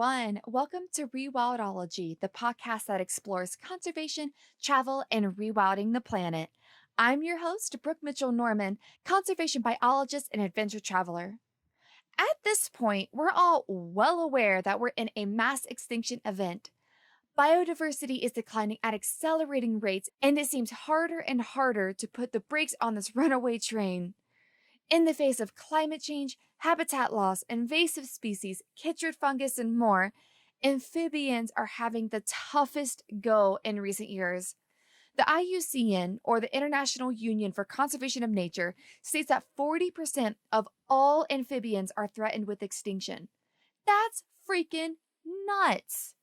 everyone. Welcome to Rewildology, the podcast that explores conservation, travel, and rewilding the planet. I'm your host, Brooke Mitchell Norman, conservation biologist and adventure traveler. At this point, we're all well aware that we're in a mass extinction event. Biodiversity is declining at accelerating rates, and it seems harder and harder to put the brakes on this runaway train. In the face of climate change, habitat loss, invasive species, chytrid fungus, and more, amphibians are having the toughest go in recent years. The IUCN, or the International Union for Conservation of Nature, states that 40% of all amphibians are threatened with extinction. That's freaking nuts!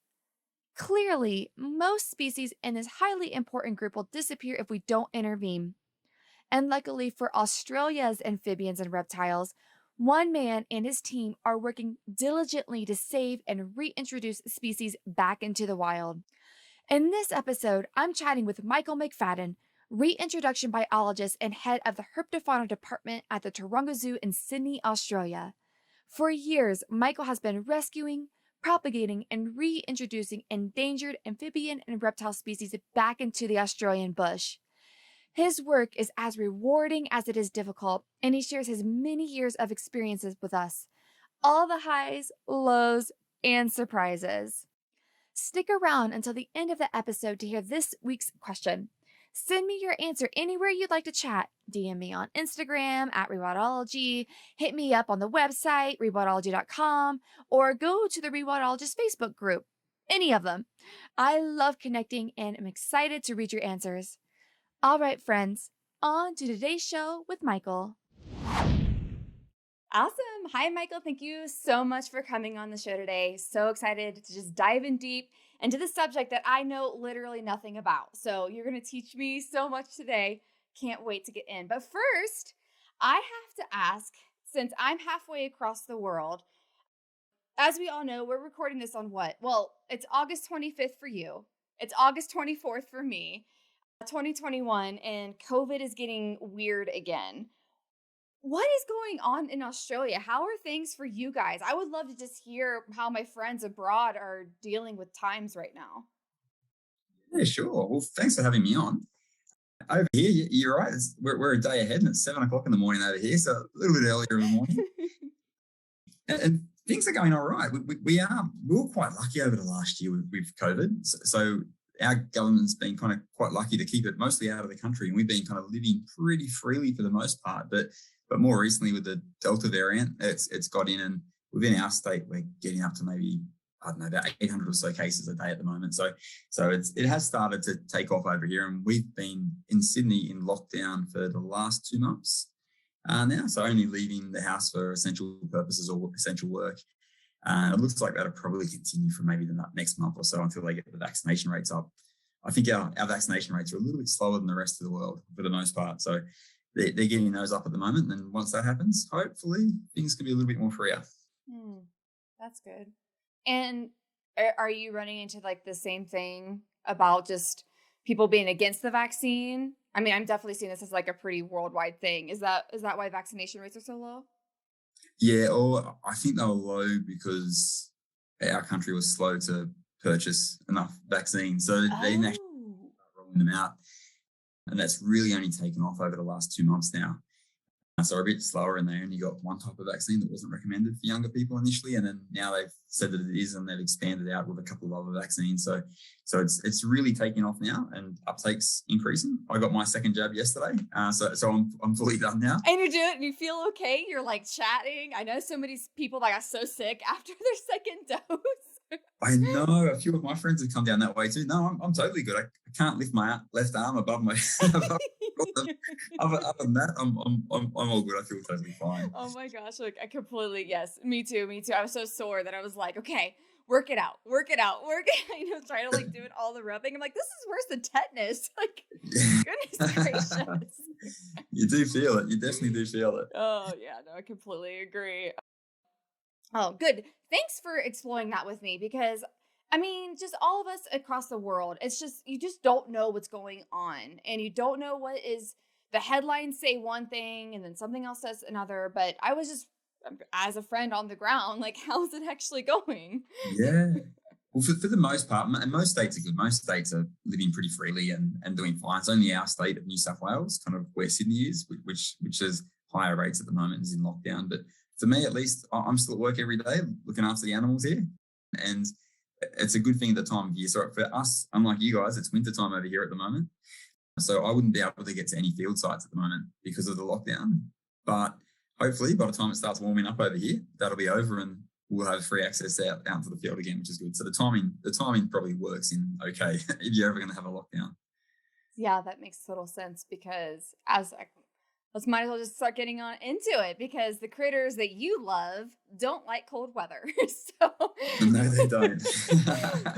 Clearly, most species in this highly important group will disappear if we don't intervene. And luckily for Australia's amphibians and reptiles, one man and his team are working diligently to save and reintroduce species back into the wild. In this episode, I'm chatting with Michael McFadden, reintroduction biologist and head of the Herpetofauna department at the Taronga Zoo in Sydney, Australia. For years, Michael has been rescuing, propagating, and reintroducing endangered amphibian and reptile species back into the Australian bush. His work is as rewarding as it is difficult, and he shares his many years of experiences with us. All the highs, lows, and surprises. Stick around until the end of the episode to hear this week's question. Send me your answer anywhere you'd like to chat. DM me on Instagram at Rewildology, hit me up on the website, rewildology.com, or go to the Rewildologist Facebook group. Any of them. I love connecting and am excited to read your answers. All right, friends, on to today's show with Michael. Awesome. Hi, Michael. Thank you so much for coming on the show today. So excited to just dive in deep into the subject that I know literally nothing about. So you're going to teach me so much today. Can't wait to get in. But first, I have to ask, since I'm halfway across the world, as we all know, we're recording this on what? Well, it's August 25th for you. It's August 24th for me. 2021, and COVID is getting weird again. What is going on in Australia? How are things for you guys? I would love to just hear how my friends abroad are dealing with times right now. Yeah, sure. Well, thanks for having me on. Over here, you're right. We're a day ahead, and it's 7 o'clock in the morning over here, so a little bit earlier in the morning. and things are going all right. We were quite lucky over the last year with COVID. So our government's been kind of quite lucky to keep it mostly out of the country, and we've been kind of living pretty freely for the most part. But more recently with the Delta variant, it's got in, and within our state, we're getting up to maybe, I don't know, about 800 or so cases a day at the moment. So it has started to take off over here, and we've been in Sydney in lockdown for the last 2 months now. So only leaving the house for essential purposes or essential work. It looks like that'll probably continue for maybe the next month or so until they get the vaccination rates up. I think our vaccination rates are a little bit slower than the rest of the world for the most part. So they're getting those up at the moment. And once that happens, hopefully things can be a little bit more freer. That's good. And are you running into like the same thing about just people being against the vaccine? I mean, I'm definitely seeing this as like a pretty worldwide thing. Is that why vaccination rates are so low? Yeah, or I think they were low because our country was slow to purchase enough vaccines. So they didn't actually start rolling them out. And that's really only taken off over the last 2 months now. So a bit slower, and they only got one type of vaccine that wasn't recommended for younger people initially. And then now they've said that it is, and they've expanded out with a couple of other vaccines. So it's really taking off now, and uptake's increasing. I got my second jab yesterday. So I'm fully done now. And you're doing, you feel okay? You're like chatting. I know so many people that got so sick after their second dose. I know a few of my friends have come down that way too. No, I'm totally good. I can't lift my left arm above my. Other than that, I'm all good. I feel totally fine. Oh my gosh! Like I completely, yes, me too. I was so sore that I was like, okay, work it out. Trying to like do it all the rubbing. I'm like, this is worse than tetanus. Like, goodness gracious. You do feel it. You definitely do feel it. Oh yeah, no, I completely agree. Oh, good. Thanks for exploring that with me, because I mean, just all of us across the world, it's just, you just don't know what's going on, and you don't know what is, the headlines say one thing and then something else says another. But I was just as a friend on the ground, like, how's it actually going? Yeah. Well, for the most part, and most states are good. Most states are living pretty freely and doing fine. It's only our state of New South Wales, kind of where Sydney is, which has higher rates at the moment, is in lockdown. But for me, at least, I'm still at work every day looking after the animals here. And it's a good thing at the time of year. So for us, unlike you guys, it's winter time over here at the moment. So I wouldn't be able to get to any field sites at the moment because of the lockdown. But hopefully by the time it starts warming up over here, that'll be over and we'll have free access out to the field again, which is good. So the timing probably works in okay if you're ever going to have a lockdown. Yeah, that makes total sense because let's might as well just start getting on into it because the critters that you love don't like cold weather. So No, they don't.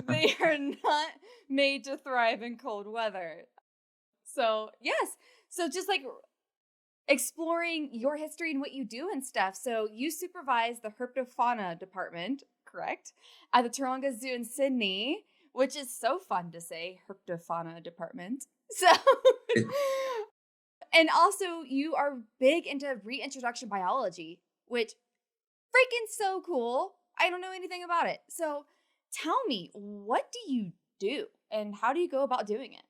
they are not made to thrive in cold weather. So, yes. So just like exploring your history and what you do and stuff. So you supervise the Herpetofauna department, correct? At the Taronga Zoo in Sydney, which is so fun to say, Herpetofauna department. So and also you are big into reintroduction biology, which freaking so cool. I don't know anything about it. So tell me, what do you do and how do you go about doing it?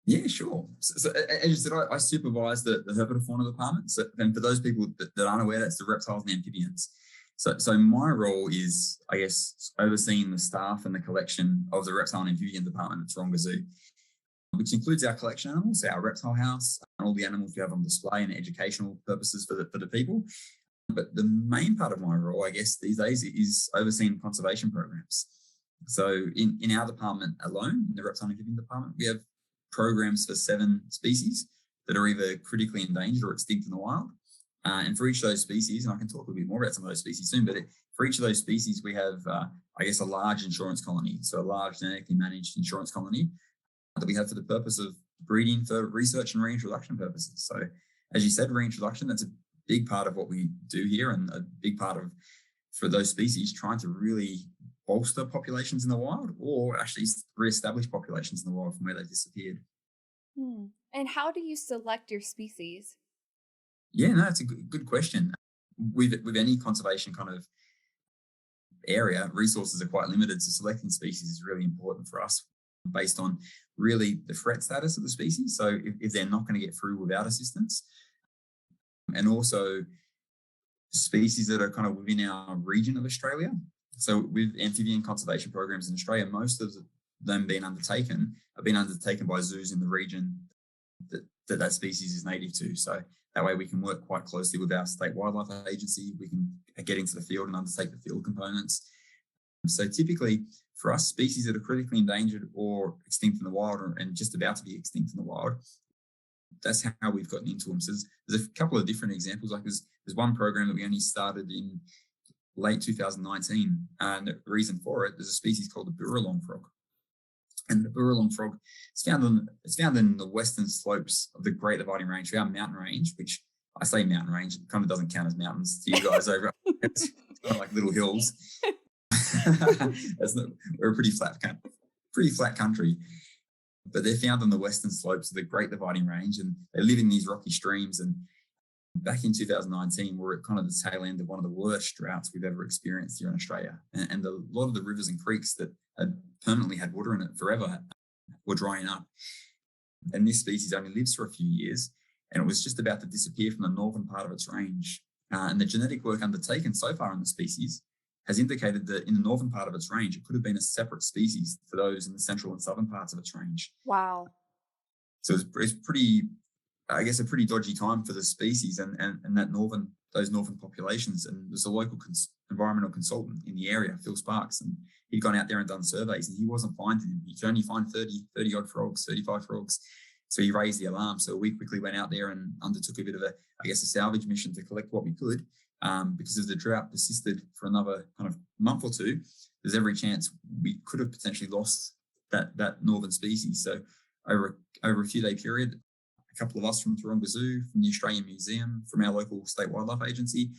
Yeah, sure. So as you said, I supervise the Herpetofauna department. So, and for those people that aren't aware, that's the reptiles and amphibians. So my role is, I guess, overseeing the staff and the collection of the reptile and amphibian department at Taronga Zoo, which includes our collection animals, our reptile house, and all the animals we have on display and educational purposes for the people. But the main part of my role, I guess, these days is overseeing conservation programs. So in our department alone, in the reptile and amphibian department, we have programs for 7 species that are either critically endangered or extinct in the wild. And for each of those species, and I can talk a little bit more about some of those species soon, but for each of those species, we have, I guess, a large insurance colony. So a large genetically managed insurance colony that we have for the purpose of breeding for research and reintroduction purposes. So as you said, reintroduction, that's a big part of what we do here and a big part of, for those species, trying to really bolster populations in the wild or actually reestablish populations in the wild from where they disappeared. And how do you select your species? Yeah, no, it's a good question. With any conservation kind of area, resources are quite limited, so selecting species is really important for us based on really the threat status of the species. So if they're not going to get through without assistance, and also species that are kind of within our region of Australia. So with amphibian conservation programs in Australia, most of them have been undertaken by zoos in the region that species is native to. So that way we can work quite closely with our state wildlife agency. We can get into the field and undertake the field components. So typically for us, species that are critically endangered or extinct in the wild and just about to be extinct in the wild, that's how we've gotten into them. So there's a couple of different examples. Like there's one program that we only started in late 2019. And the reason for it, there's a species called the Burralong frog. And the Burralong frog is found in the western slopes of the Great Dividing Range, our mountain range, which I say mountain range, it kind of doesn't count as mountains to you guys over. It's kind of like little hills. We're a pretty flat country. But they're found on the western slopes of the Great Dividing Range, and they live in these rocky streams. And back in 2019, we're at kind of the tail end of one of the worst droughts we've ever experienced here in Australia. And a lot of the rivers and creeks that had permanently had water in it forever were drying up. And this species only lives for a few years, and it was just about to disappear from the northern part of its range. And the genetic work undertaken so far on the species has indicated that in the northern part of its range, it could have been a separate species to those in the central and southern parts of its range. Wow. So it's pretty, I guess, a pretty dodgy time for the species and those northern populations. And there's a local environmental consultant in the area, Phil Sparks, and he'd gone out there and done surveys and he wasn't finding them. He could only find 30 odd frogs, 35 frogs. So he raised the alarm. So we quickly went out there and undertook a bit of a salvage mission to collect what we could. Because if the drought persisted for another kind of month or two, there's every chance we could have potentially lost that northern species. So over a few day period, a couple of us from Taronga Zoo, from the Australian Museum, from our local state wildlife agency,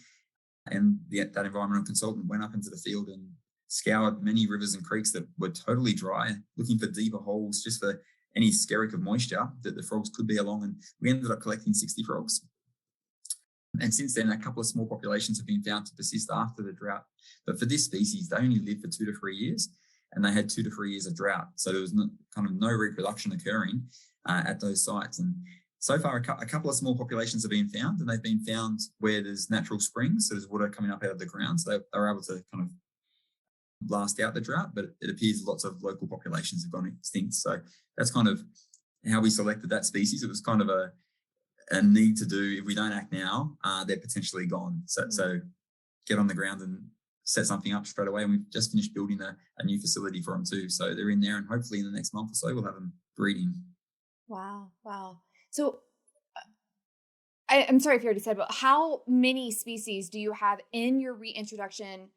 and that environmental consultant went up into the field and scoured many rivers and creeks that were totally dry, looking for deeper holes just for any skerrick of moisture that the frogs could be along. And we ended up collecting 60 frogs. And since then, a couple of small populations have been found to persist after the drought. But for this species, they only lived for 2 to 3 years, and they had 2 to 3 years of drought. So there was no reproduction occurring at those sites. And so far, a couple of small populations have been found, and they've been found where there's natural springs, so there's water coming up out of the ground. So they were able to kind of blast out the drought, but it appears lots of local populations have gone extinct. So that's kind of how we selected that species. It was kind of a need to do. If we don't act now, they're potentially gone. So get on the ground and set something up straight away. And we've just finished building a new facility for them too. So they're in there, and hopefully in the next month or so, we'll have them breeding. Wow. So I'm sorry if you already said, but how many species do you have in your reintroduction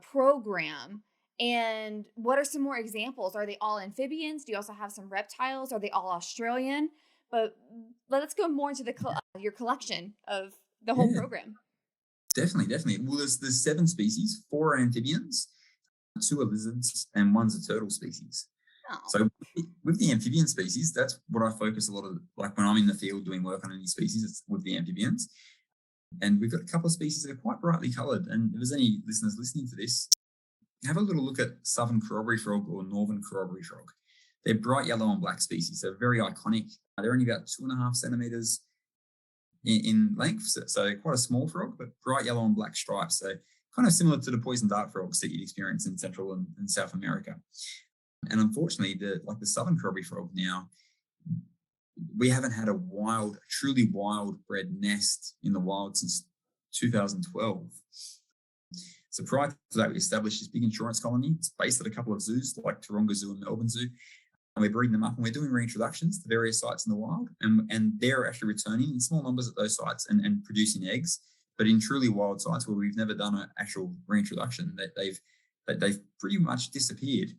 program? And what are some more examples? Are they all amphibians? Do you also have some reptiles? Are they all Australian? But let's go more into your collection of the whole program. Definitely. Well, there's 7 species, 4 are amphibians, 2 are lizards, and 1's a turtle species. Oh. So with the amphibian species, that's what I focus a lot of, like when I'm in the field doing work on any species, it's with the amphibians. And we've got a couple of species that are quite brightly coloured. And if there's any listeners listening to this, have a little look at southern corroboree frog or northern corroboree frog. They're bright yellow and black species. They're very iconic. They're only about 2.5 centimetres in length, so quite a small frog, but bright yellow and black stripes. So kind of similar to the poison dart frogs that you'd experience in Central and South America. And unfortunately, the southern corroboree frog now, we haven't had a truly wild bred nest in the wild since 2012. So prior to that, we established this big insurance colony. It's based at a couple of zoos like Taronga Zoo and Melbourne Zoo. And we're breeding them up, and we're doing reintroductions to various sites in the wild. And they're actually returning in small numbers at those sites and producing eggs. But in truly wild sites where we've never done an actual reintroduction, that they've pretty much disappeared.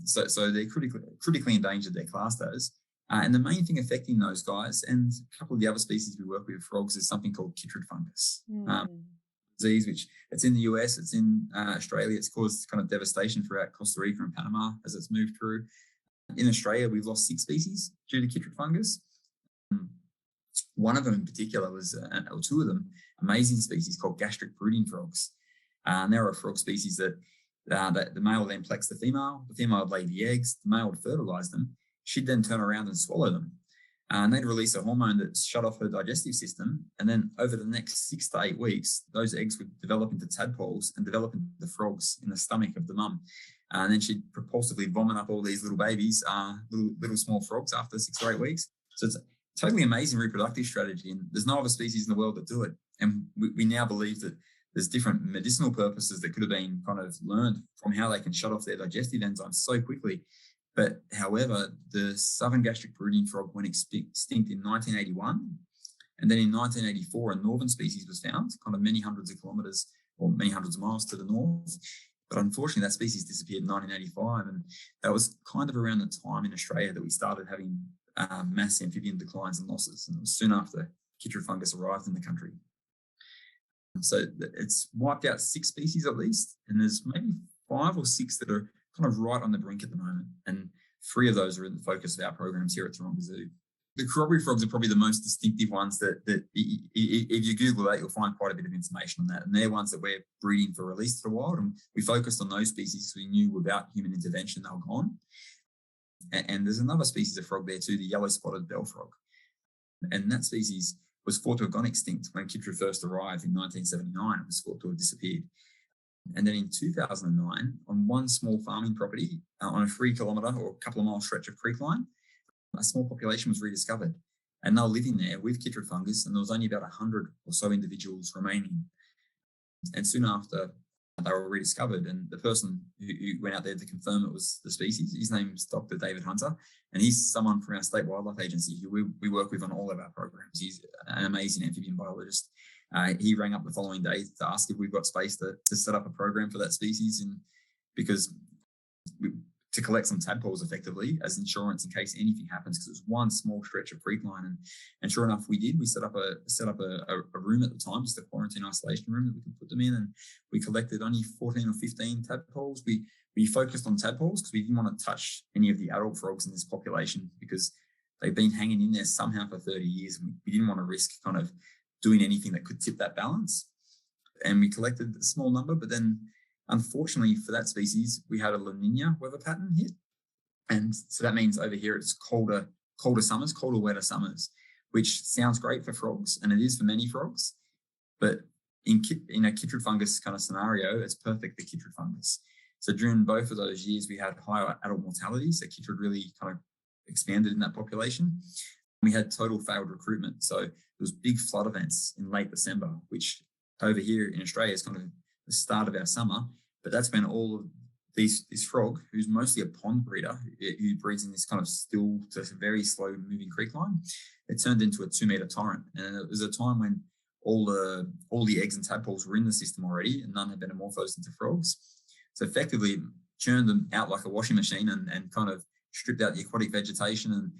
So they're critically endangered, they're classed as. And the main thing affecting those guys and a couple of the other species we work with frogs is something called chytrid fungus. Disease, which it's in the US, it's in Australia. It's caused kind of devastation throughout Costa Rica and Panama as it's moved through. In Australia, we've lost 6 species due to chytrid fungus. One of them in particular was, or 2 of them, amazing species called gastric brooding frogs. And they're a frog species that the male then plex the female would lay the eggs, the male would fertilize them, she'd then turn around and swallow them. And they'd release a hormone that shut off her digestive system. And then over the next 6 to 8 weeks, those eggs would develop into tadpoles and develop into frogs in the stomach of the mum. And then she'd propulsively vomit up all these little babies, little small frogs after 6 or 8 weeks. So it's a totally amazing reproductive strategy. And there's no other species in the world that do it. And we now believe that there's different medicinal purposes that could have been kind of learned from how they can shut off their digestive enzymes so quickly. But however, the southern gastric brooding frog went extinct in 1981. And then in 1984, a northern species was found, kind of many hundreds of kilometres or many hundreds of miles to the north. But unfortunately, that species disappeared in 1985. And that was kind of around the time in Australia that we started having mass amphibian declines and losses. And it was soon after chytrid fungus arrived in the country. So it's wiped out 6 species at least. And there's maybe 5 or 6 that are kind of right on the brink at the moment. And 3 of those are in the focus of our programs here at Taronga Zoo. The corroboree frogs are probably the most distinctive ones that if you Google that, you'll find quite a bit of information on that. And they're ones that we're breeding for release to the wild. And we focused on those species because we knew without human intervention, they were gone. And there's another species of frog there too, the yellow-spotted bell frog. And that species was thought to have gone extinct when chytrid first arrived in 1979. It was thought to have disappeared. And then in 2009, on one small farming property on a 3 kilometre or a couple of mile stretch of creek line, a small population was rediscovered. And they were living there with chytrid fungus, and there was only about 100 or so individuals remaining. And soon after, they were rediscovered, and the person who went out there to confirm it was the species. His name's Dr. David Hunter, and he's someone from our State Wildlife Agency who we work with on all of our programs. He's an amazing amphibian biologist. He rang up the following day to ask if we've got space to set up a program for that species, and because to collect some tadpoles effectively as insurance in case anything happens, because it was one small stretch of creek line, and sure enough, we did. We set up a room at the time, just a quarantine isolation room that we could put them in, and we collected only 14 or 15 tadpoles. We focused on tadpoles because we didn't want to touch any of the adult frogs in this population because they've been hanging in there somehow for 30 years. And we didn't want to risk kind of doing anything that could tip that balance. And we collected a small number, but then unfortunately for that species, we had a La Nina weather pattern hit. And so that means over here it's colder summers, colder, wetter summers, which sounds great for frogs, and it is for many frogs. But in a chytrid fungus kind of scenario, it's perfect for chytrid fungus. So during both of those years, we had higher adult mortality. So chytrid really kind of expanded in that population. We had total failed recruitment. So there was big flood events in late December, which over here in Australia is kind of the start of our summer. But that's when all of this frog, who's mostly a pond breeder, who breeds in this kind of still to very slow moving creek line, it turned into a 2-meter torrent. And it was a time when all the eggs and tadpoles were in the system already, and none had metamorphosed into frogs. So effectively churned them out like a washing machine and kind of stripped out the aquatic vegetation, and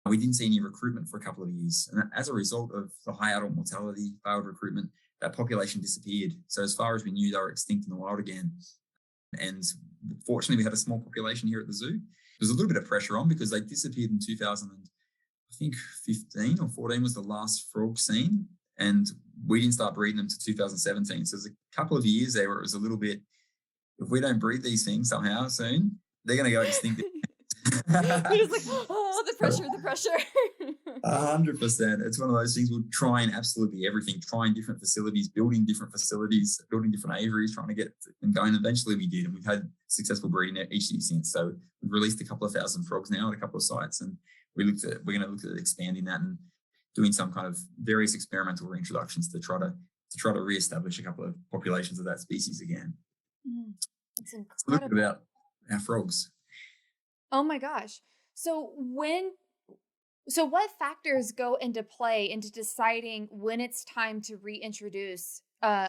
we didn't see any recruitment for a couple of years. And as a result of the high adult mortality, failed recruitment, that population disappeared. So as far as we knew, they were extinct in the wild again. And fortunately, we had a small population here at the zoo. There's a little bit of pressure on because they disappeared in 2015 or 14 was the last frog seen. And we didn't start breeding them to 2017. So there's a couple of years there where it was a little bit, if we don't breed these things somehow soon, they're going to go extinct. You're just like, oh, the pressure. 100%. It's one of those things. We'll try and absolutely everything, trying different facilities, building different aviaries, trying to get them going. Eventually we did, and we've had successful breeding each year since. So we've released a couple of thousand frogs now at a couple of sites, and we're going to look at expanding that and doing some kind of various experimental reintroductions to try to reestablish a couple of populations of that species again. It's incredible. So look about our frogs. Oh my gosh. So what factors go into play into deciding when it's time to reintroduce a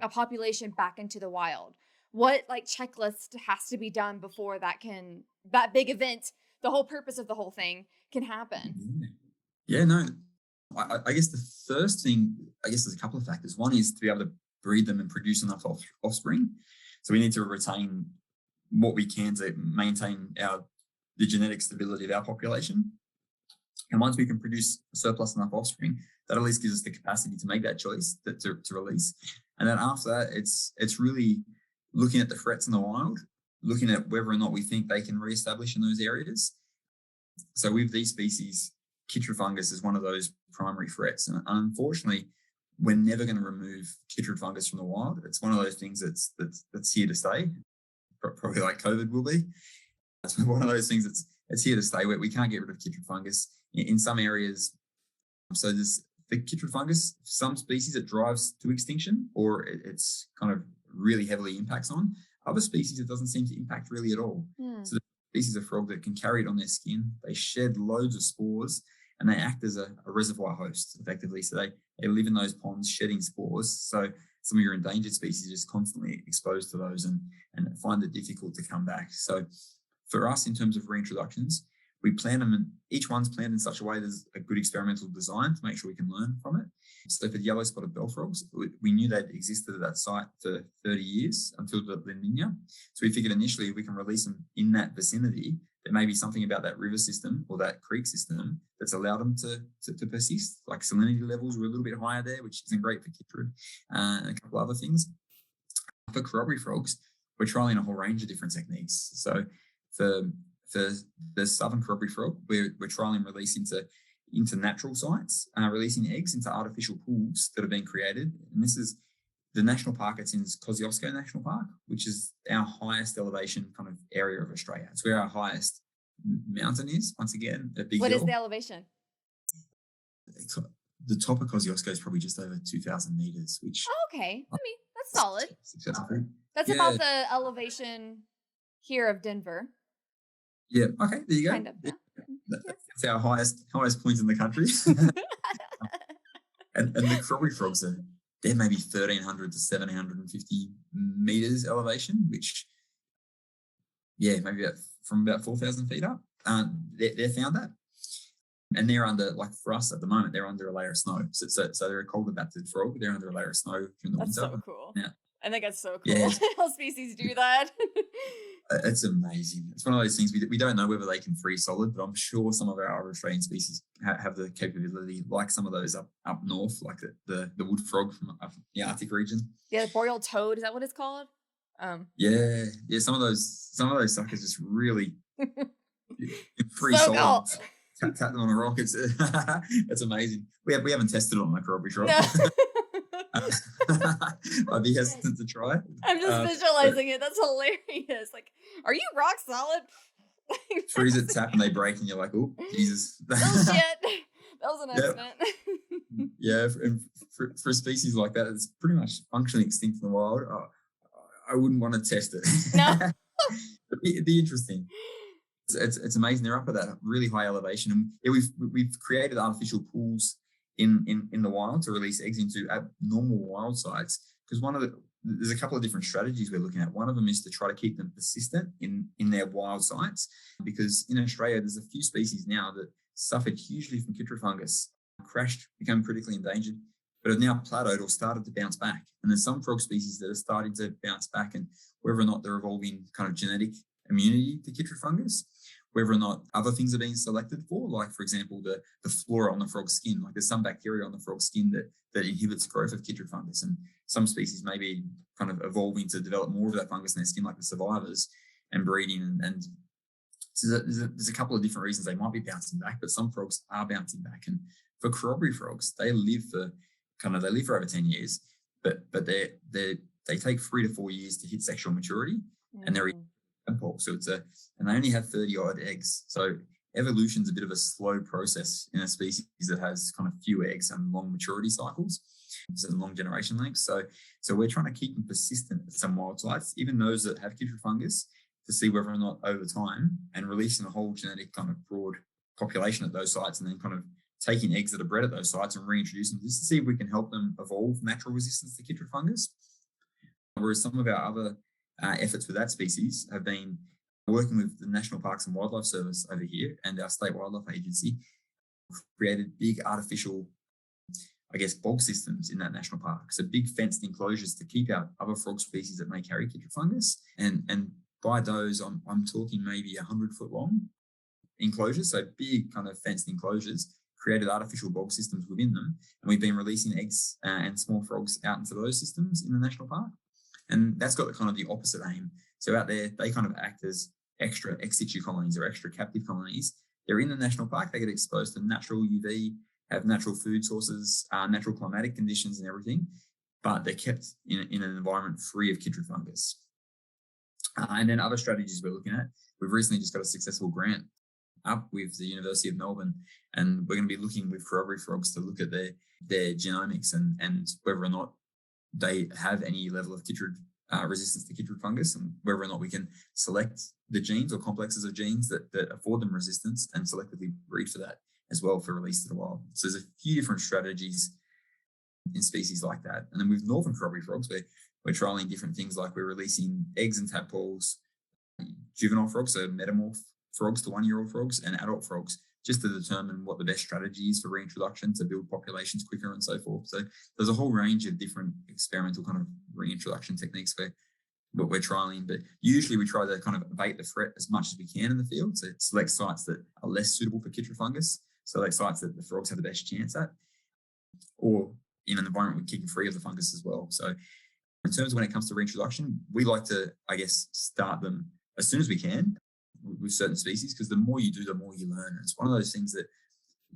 population back into the wild? What checklist has to be done before that big event, the whole purpose of the whole thing, can happen? Yeah, no. I guess the first thing, there's a couple of factors. One is to be able to breed them and produce enough offspring. So we need to retain what we can to maintain the genetic stability of our population. And once we can produce a surplus enough offspring, that at least gives us the capacity to make that choice to release. And then after that, it's really looking at the threats in the wild, looking at whether or not we think they can reestablish in those areas. So with these species, chytrid fungus is one of those primary threats. And unfortunately, we're never going to remove chytrid fungus from the wild. It's one of those things that's here to stay, probably like COVID will be. It's one of those things that's here to stay. We can't get rid of chytrid fungus in some areas. So there's the chytrid fungus, some species it drives to extinction, or it's kind of really heavily impacts on. Other species it doesn't seem to impact really at all. So the species of frog that can carry it on their skin, they shed loads of spores, and they act as a reservoir host effectively. So they live in those ponds shedding spores. So some of your endangered species are just constantly exposed to those and find it difficult to come back. So for us, in terms of reintroductions, we plan them, and each one's planned in such a way there's a good experimental design to make sure we can learn from it. So for the yellow-spotted bell frogs, we knew they'd existed at that site for 30 years until the La Nina. So we figured initially if we can release them in that vicinity, there may be something about that river system or that creek system that's allowed them to persist. Like salinity levels were a little bit higher there, which isn't great for chytrid, and a couple other things. For Croppy frogs, we're trialing a whole range of different techniques. So for the southern Croppy frog, we're trialing release into natural sites, releasing eggs into artificial pools that have been created. And this is the national park. It's in Kosciuszko National Park, which is our highest elevation kind of area of Australia. It's where our highest mountain is, once again, a big What hill. is the elevation? The top of Kosciuszko is probably just over 2,000 meters, which... Oh, okay. I mean, that's solid. That's yeah. about the elevation here of Denver. Yeah. Okay. There you go. Kind of. Yeah. That's our highest point in the country. and the Croppy frogs they're maybe 1,300 to 1,750 meters elevation, which, maybe from about 4,000 feet up. They're found that, and they're under, like for us at the moment, they're under a layer of snow. So they're a cold adapted frog. They're under a layer of snow during the winter. That's so cool. Yeah. I think that's so cool. Yeah. All species do that. It's amazing. It's one of those things we don't know whether they can freeze solid, but I'm sure some of our other Australian species have the capability, like some of those up north, like the wood frog from up the Arctic region. Yeah, the boreal toad, is that what it's called? Yeah. Some of those suckers just really free So solid. cool. Tap them on a rock. It's amazing. We haven't tested it on my Croppy frog. No. I'd be hesitant to try it. I'm just visualizing it. That's hilarious. Like, are you rock solid? Freeze it, tap, and they break, and you're like, oh, Jesus. Oh, shit. That was an accident. Yeah, for a species like that, it's pretty much functionally extinct in the wild. I wouldn't want to test it. No. It'd be interesting. It's amazing. They're up at that really high elevation, and yeah, we've created artificial pools in the wild to release eggs into abnormal wild sites. Because there's a couple of different strategies we're looking at. One of them is to try to keep them persistent in their wild sites, because in Australia there's a few species now that suffered hugely from chytrid fungus, crashed, become critically endangered, but have now plateaued or started to bounce back. And there's some frog species that are starting to bounce back, and whether or not they're evolving kind of genetic immunity to chytrid fungus, whether or not other things are being selected for, like, for example, the flora on the frog's skin. Like, there's some bacteria on the frog's skin that inhibits growth of chytrid fungus, and some species may be kind of evolving to develop more of that fungus in their skin, like the survivors, and breeding. And so there's a couple of different reasons they might be bouncing back, but some frogs are bouncing back. And for Croppy frogs, they live for over 10 years, but they take 3 to 4 years to hit sexual maturity, and they're tadpole. So and they only have 30 odd eggs. So evolution's a bit of a slow process in a species that has kind of few eggs and long maturity cycles, so long generation lengths. So we're trying to keep them persistent at some wild sites, even those that have chytrid fungus, to see whether or not over time, and releasing a whole genetic kind of broad population at those sites, and then kind of taking eggs that are bred at those sites and reintroducing them, just to see if we can help them evolve natural resistance to chytrid fungus. Whereas some of our other efforts with that species have been working with the National Parks and Wildlife Service over here and our State Wildlife Agency, created big artificial, bog systems in that national park. So big fenced enclosures to keep out other frog species that may carry chytrid fungus. And by those, I'm talking maybe 100-foot long enclosures, so big kind of fenced enclosures, created artificial bog systems within them. And we've been releasing eggs and small frogs out into those systems in the national park. And that's got the opposite aim. So out there, they kind of act as extra ex situ colonies or extra captive colonies. They're in the national park. They get exposed to natural UV, have natural food sources, natural climatic conditions and everything, but they're kept in an environment free of chytrid fungus. And then other strategies we're looking at. We've recently just got a successful grant up with the University of Melbourne, and we're going to be looking with Croppy frogs to look at their genomics and whether or not they have any level of chytrid resistance to chytrid fungus, and whether or not we can select the genes or complexes of genes that afford them resistance and selectively breed for that as well for release to the wild. So there's a few different strategies in species like that. And then with northern Croppy frogs, we're trialing different things, like we're releasing eggs and tadpoles, juvenile frogs, so metamorph frogs to 1-year-old frogs, and adult frogs, just to determine what the best strategy is for reintroduction to build populations quicker and so forth. So there's a whole range of different experimental kind of reintroduction techniques what we're trialing, but usually we try to kind of abate the threat as much as we can in the field. So select sites that are less suitable for chytrid fungus, select sites that the frogs have the best chance at, or in an environment we keep them free of the fungus as well. So in terms of when it comes to reintroduction, we like to, start them as soon as we can with certain species, because the more you do, the more you learn. It's one of those things that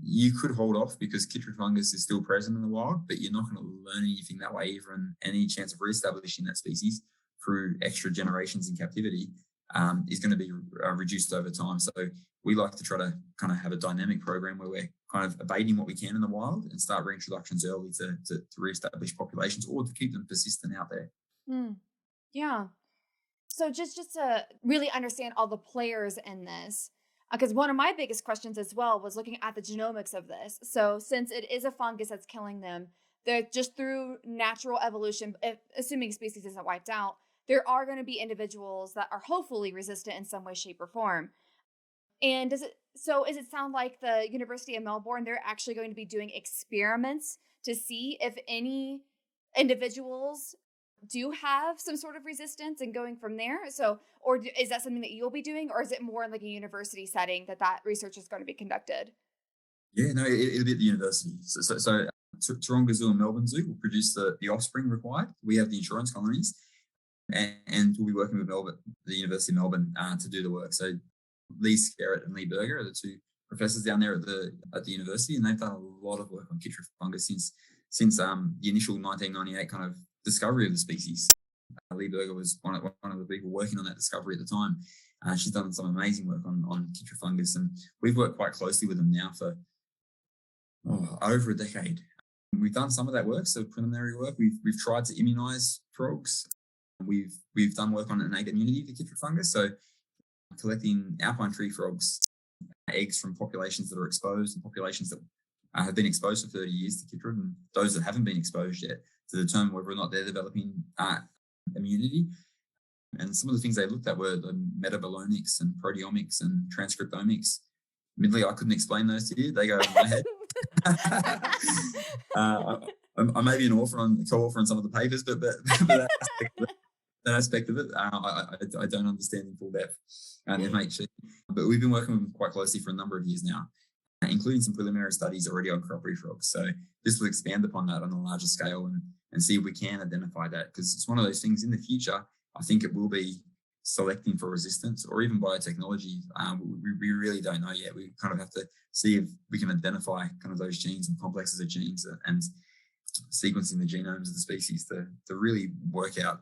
you could hold off because chytrid fungus is still present in the wild, but you're not going to learn anything that way either, and any chance of reestablishing that species through extra generations in captivity is going to be reduced over time. So we like to try to kind of have a dynamic program where we're kind of abating what we can in the wild and start reintroductions early to reestablish populations or to keep them persistent out there. Yeah. So just to really understand all the players in this, because one of my biggest questions as well was looking at the genomics of this. So since it is a fungus that's killing them, they're just through natural evolution, assuming species isn't wiped out, there are going to be individuals that are hopefully resistant in some way, shape, or form. And does it sound like the University of Melbourne, they're actually going to be doing experiments to see if any individuals do have some sort of resistance and going from there? So, or is that something that you'll be doing, or is it more in like a university setting that research is going to be conducted? Yeah, no, it'll be at the university. Taronga Zoo and Melbourne Zoo will produce the offspring required. We have the insurance colonies, and we'll be working with the University of Melbourne to do the work. So Lee Skerritt and Lee Berger are the two professors down there at the university, and they've done a lot of work on chytrid fungus since the initial 1998 kind of discovery of the species. Lee Berger was one of the people working on that discovery at the time. She's done some amazing work on chytrid fungus, and we've worked quite closely with them now for over a decade. We've done some of that work, so preliminary work. We've tried to immunise frogs. We've done work on innate immunity to chytrid fungus, so collecting alpine tree frogs eggs from populations that are exposed and populations that have been exposed for 30 years to chytrid, and those that haven't been exposed yet, to determine whether or not they're developing immunity. And some of the things they looked at were the metabolonics and proteomics and transcriptomics. Admittedly, I couldn't explain those to you. They go over my head. I may be an co-author on some of the papers, but that aspect of it, I don't understand in full depth. MHC. But we've been working with them quite closely for a number of years now, including some preliminary studies already on Croppy frogs. So this will expand upon that on a larger scale and see if we can identify that, because it's one of those things in the future. I think it will be selecting for resistance or even biotechnology. We really don't know yet. We kind of have to see if we can identify kind of those genes and complexes of genes and sequencing the genomes of the species to really work out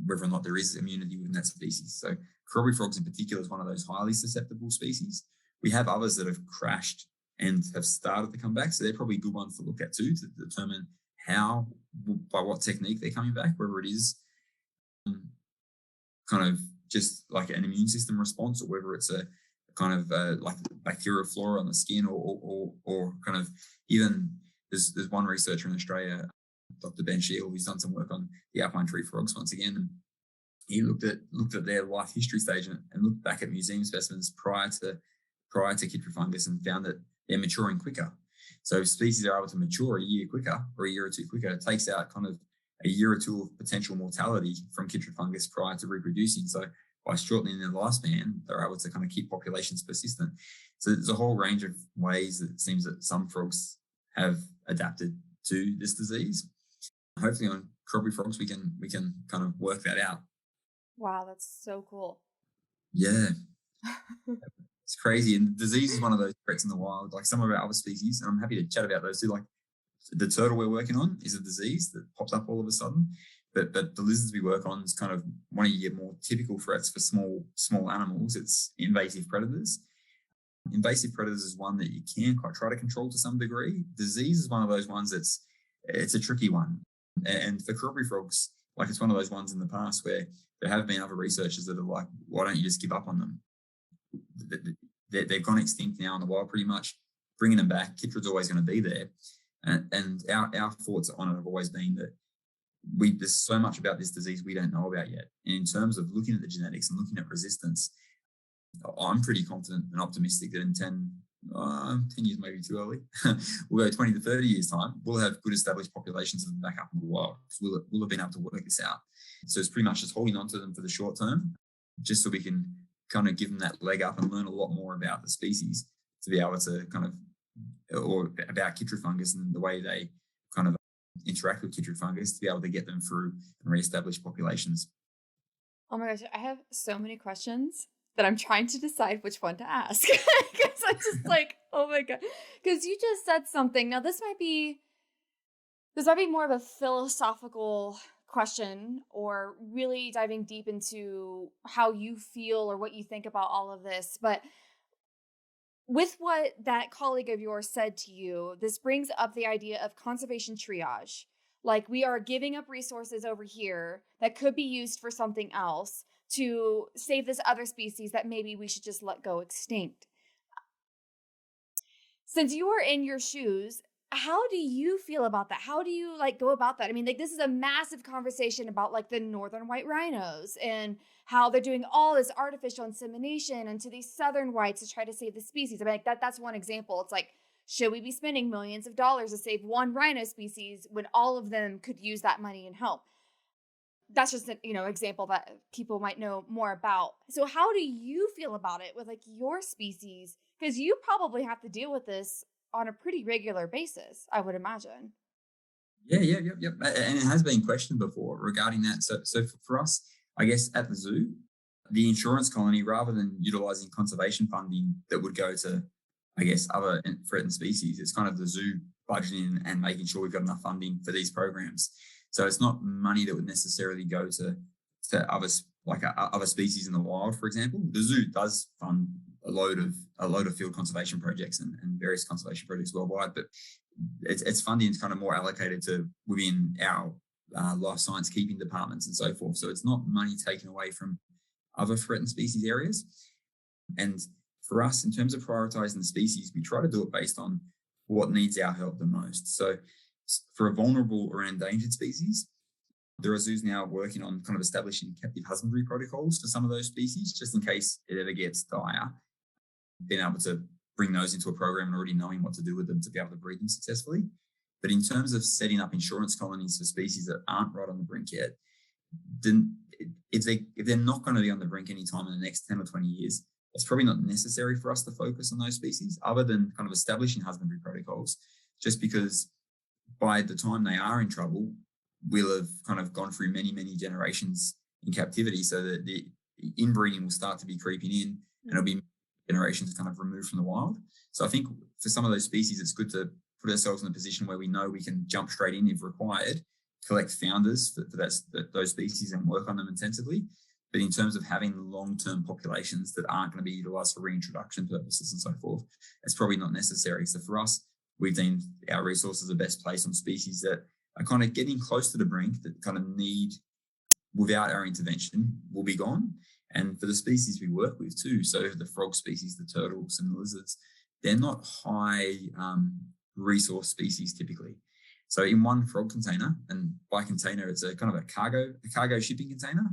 whether or not there is immunity within that species. So Croppy frogs in particular is one of those highly susceptible species. We have others that have crashed and have started to come back, so they're probably good ones to look at too, to determine how, by what technique they're coming back, whether it is kind of just like an immune system response, or whether it's a kind of like bacterial flora on the skin, or kind of even there's one researcher in Australia, Dr. Ben Shield, who's done some work on the alpine tree frogs once again, and he looked at their life history stage and looked back at museum specimens prior to chytrid fungus and found that they're maturing quicker. So if species are able to mature a year quicker or a year or two quicker, it takes out kind of a year or two of potential mortality from chytrid fungus prior to reproducing. So by shortening their lifespan, they're able to kind of keep populations persistent. So there's a whole range of ways that it seems that some frogs have adapted to this disease. Hopefully on Croppy frogs, we can kind of work that out. Wow, that's so cool. Yeah. It's crazy. And disease is one of those threats in the wild, like some of our other species. And I'm happy to chat about those too. Like the turtle we're working on is a disease that pops up all of a sudden. But the lizards we work on is kind of one of your more typical threats for small animals. It's invasive predators. Invasive predators is one that you can quite try to control to some degree. Disease is one of those ones it's a tricky one. And for Croppy frogs, like it's one of those ones in the past where there have been other researchers that are like, why don't you just give up on them? They've gone extinct now in the wild pretty much. Bringing them back, chytrid's always going to be there. And our thoughts on it have always been that there's so much about this disease we don't know about yet. And in terms of looking at the genetics and looking at resistance, I'm pretty confident and optimistic that in 10 years, maybe too early, we'll go 20 to 30 years time, we'll have good established populations of them back up in the wild. We'll have been able to work this out. So it's pretty much just holding on to them for the short term, just so we can kind of give them that leg up and learn a lot more about the species to be able to kind of, or about chytrid fungus and the way they kind of interact with chytrid fungus to be able to get them through and reestablish populations. Oh my gosh, I have so many questions that I'm trying to decide which one to ask. Because I'm just like, oh my God. Because you just said something. Now this might be more of a philosophical question, or really diving deep into how you feel or what you think about all of this. But with what that colleague of yours said to you, this brings up the idea of conservation triage. Like, we are giving up resources over here that could be used for something else to save this other species that maybe we should just let go extinct. Since you are in your shoes, how do you feel about that? How do you go about that? I mean, this is a massive conversation about the northern white rhinos and how they're doing all this artificial insemination into these southern whites to try to save the species. I mean, that's one example. It's like, should we be spending millions of dollars to save one rhino species when all of them could use that money and help? that's just an example that people might know more about. So how do you feel about it with like your species? Because you probably have to deal with this on a pretty regular basis, I would imagine. Yep. And it has been questioned before regarding that. So for us, I guess at the zoo, the insurance colony, rather than utilizing conservation funding that would go to, I guess, other threatened species, it's kind of the zoo budgeting and making sure we've got enough funding for these programs. So it's not money that would necessarily go to others, like other species in the wild, for example. The zoo does fund a load of field conservation projects and various conservation projects worldwide, but its funding is kind of more allocated to within our life science keeping departments and so forth. So it's not money taken away from other threatened species areas. And for us, in terms of prioritizing the species, we try to do it based on what needs our help the most. So for a vulnerable or endangered species, there are zoos now working on kind of establishing captive husbandry protocols for some of those species, just in case it ever gets dire, being able to bring those into a program and already knowing what to do with them to be able to breed them successfully. But in terms of setting up insurance colonies for species that aren't right on the brink yet, then if they're not going to be on the brink anytime in the next 10 or 20 years, it's probably not necessary for us to focus on those species other than kind of establishing husbandry protocols, just because by the time they are in trouble, we'll have kind of gone through many, many generations in captivity, so that the inbreeding will start to be creeping in and it'll be generations kind of removed from the wild. So I think for some of those species, it's good to put ourselves in a position where we know we can jump straight in if required, collect founders for those species and work on them intensively. But in terms of having long-term populations that aren't going to be utilized for reintroduction purposes and so forth, it's probably not necessary. So for us, we've deemed our resources are best placed on species that are kind of getting close to the brink, that kind of need, without our intervention, will be gone. And for the species we work with too, so the frog species, the turtles and the lizards, they're not high resource species typically. So in one frog container, and by container, it's a kind of a cargo shipping container.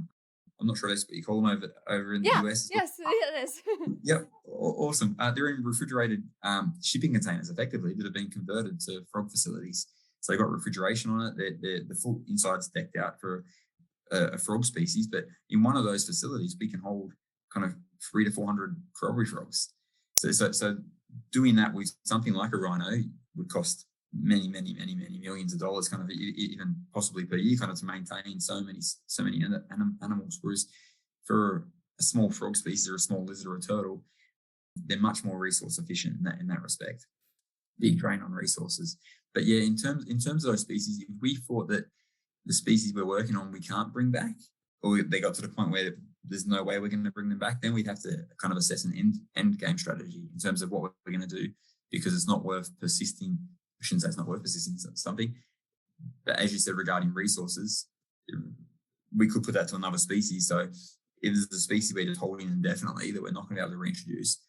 I'm not sure that's what you call them over in the US. Yes, it is. Yep, awesome. They're in refrigerated shipping containers, effectively, that have been converted to frog facilities. So they've got refrigeration on it. The full inside's decked out for a frog species, but in one of those facilities, we can hold kind of 300 to 400 Croppy frogs. So doing that with something like a rhino would cost many millions of dollars, kind of even possibly per year, kind of to maintain so many animals. Whereas for a small frog species or a small lizard or a turtle, they're much more resource efficient in that respect. Big drain on resources. But yeah, in terms of those species, if we thought that the species we're working on we can't bring back, or they got to the point where there's no way we're going to bring them back, then we'd have to kind of assess an end game strategy in terms of what we're going to do, because it's not worth persisting. I shouldn't say it's not worth persisting something, but as you said regarding resources, we could put that to another species. So if there's a species we're just holding indefinitely that we're not going to be able to reintroduce,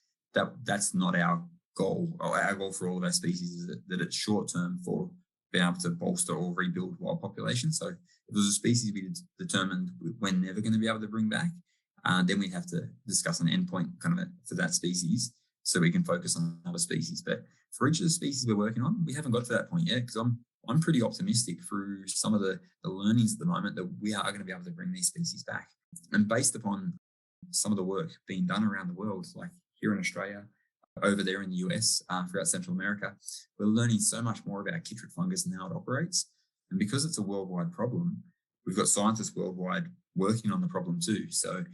that's not our goal. Our goal for all of our species is that it's short term for being able to bolster or rebuild wild populations. So if there's a species we determined we're never going to be able to bring back, then we'd have to discuss an endpoint kind of for that species so we can focus on other species. But for each of the species we're working on, we haven't got to that point yet, because I'm pretty optimistic through some of the learnings at the moment that we are going to be able to bring these species back. And based upon some of the work being done around the world, like here in Australia, over there in the US, throughout Central America, we're learning so much more about chytrid fungus and how it operates. And because it's a worldwide problem, we've got scientists worldwide working on the problem too. So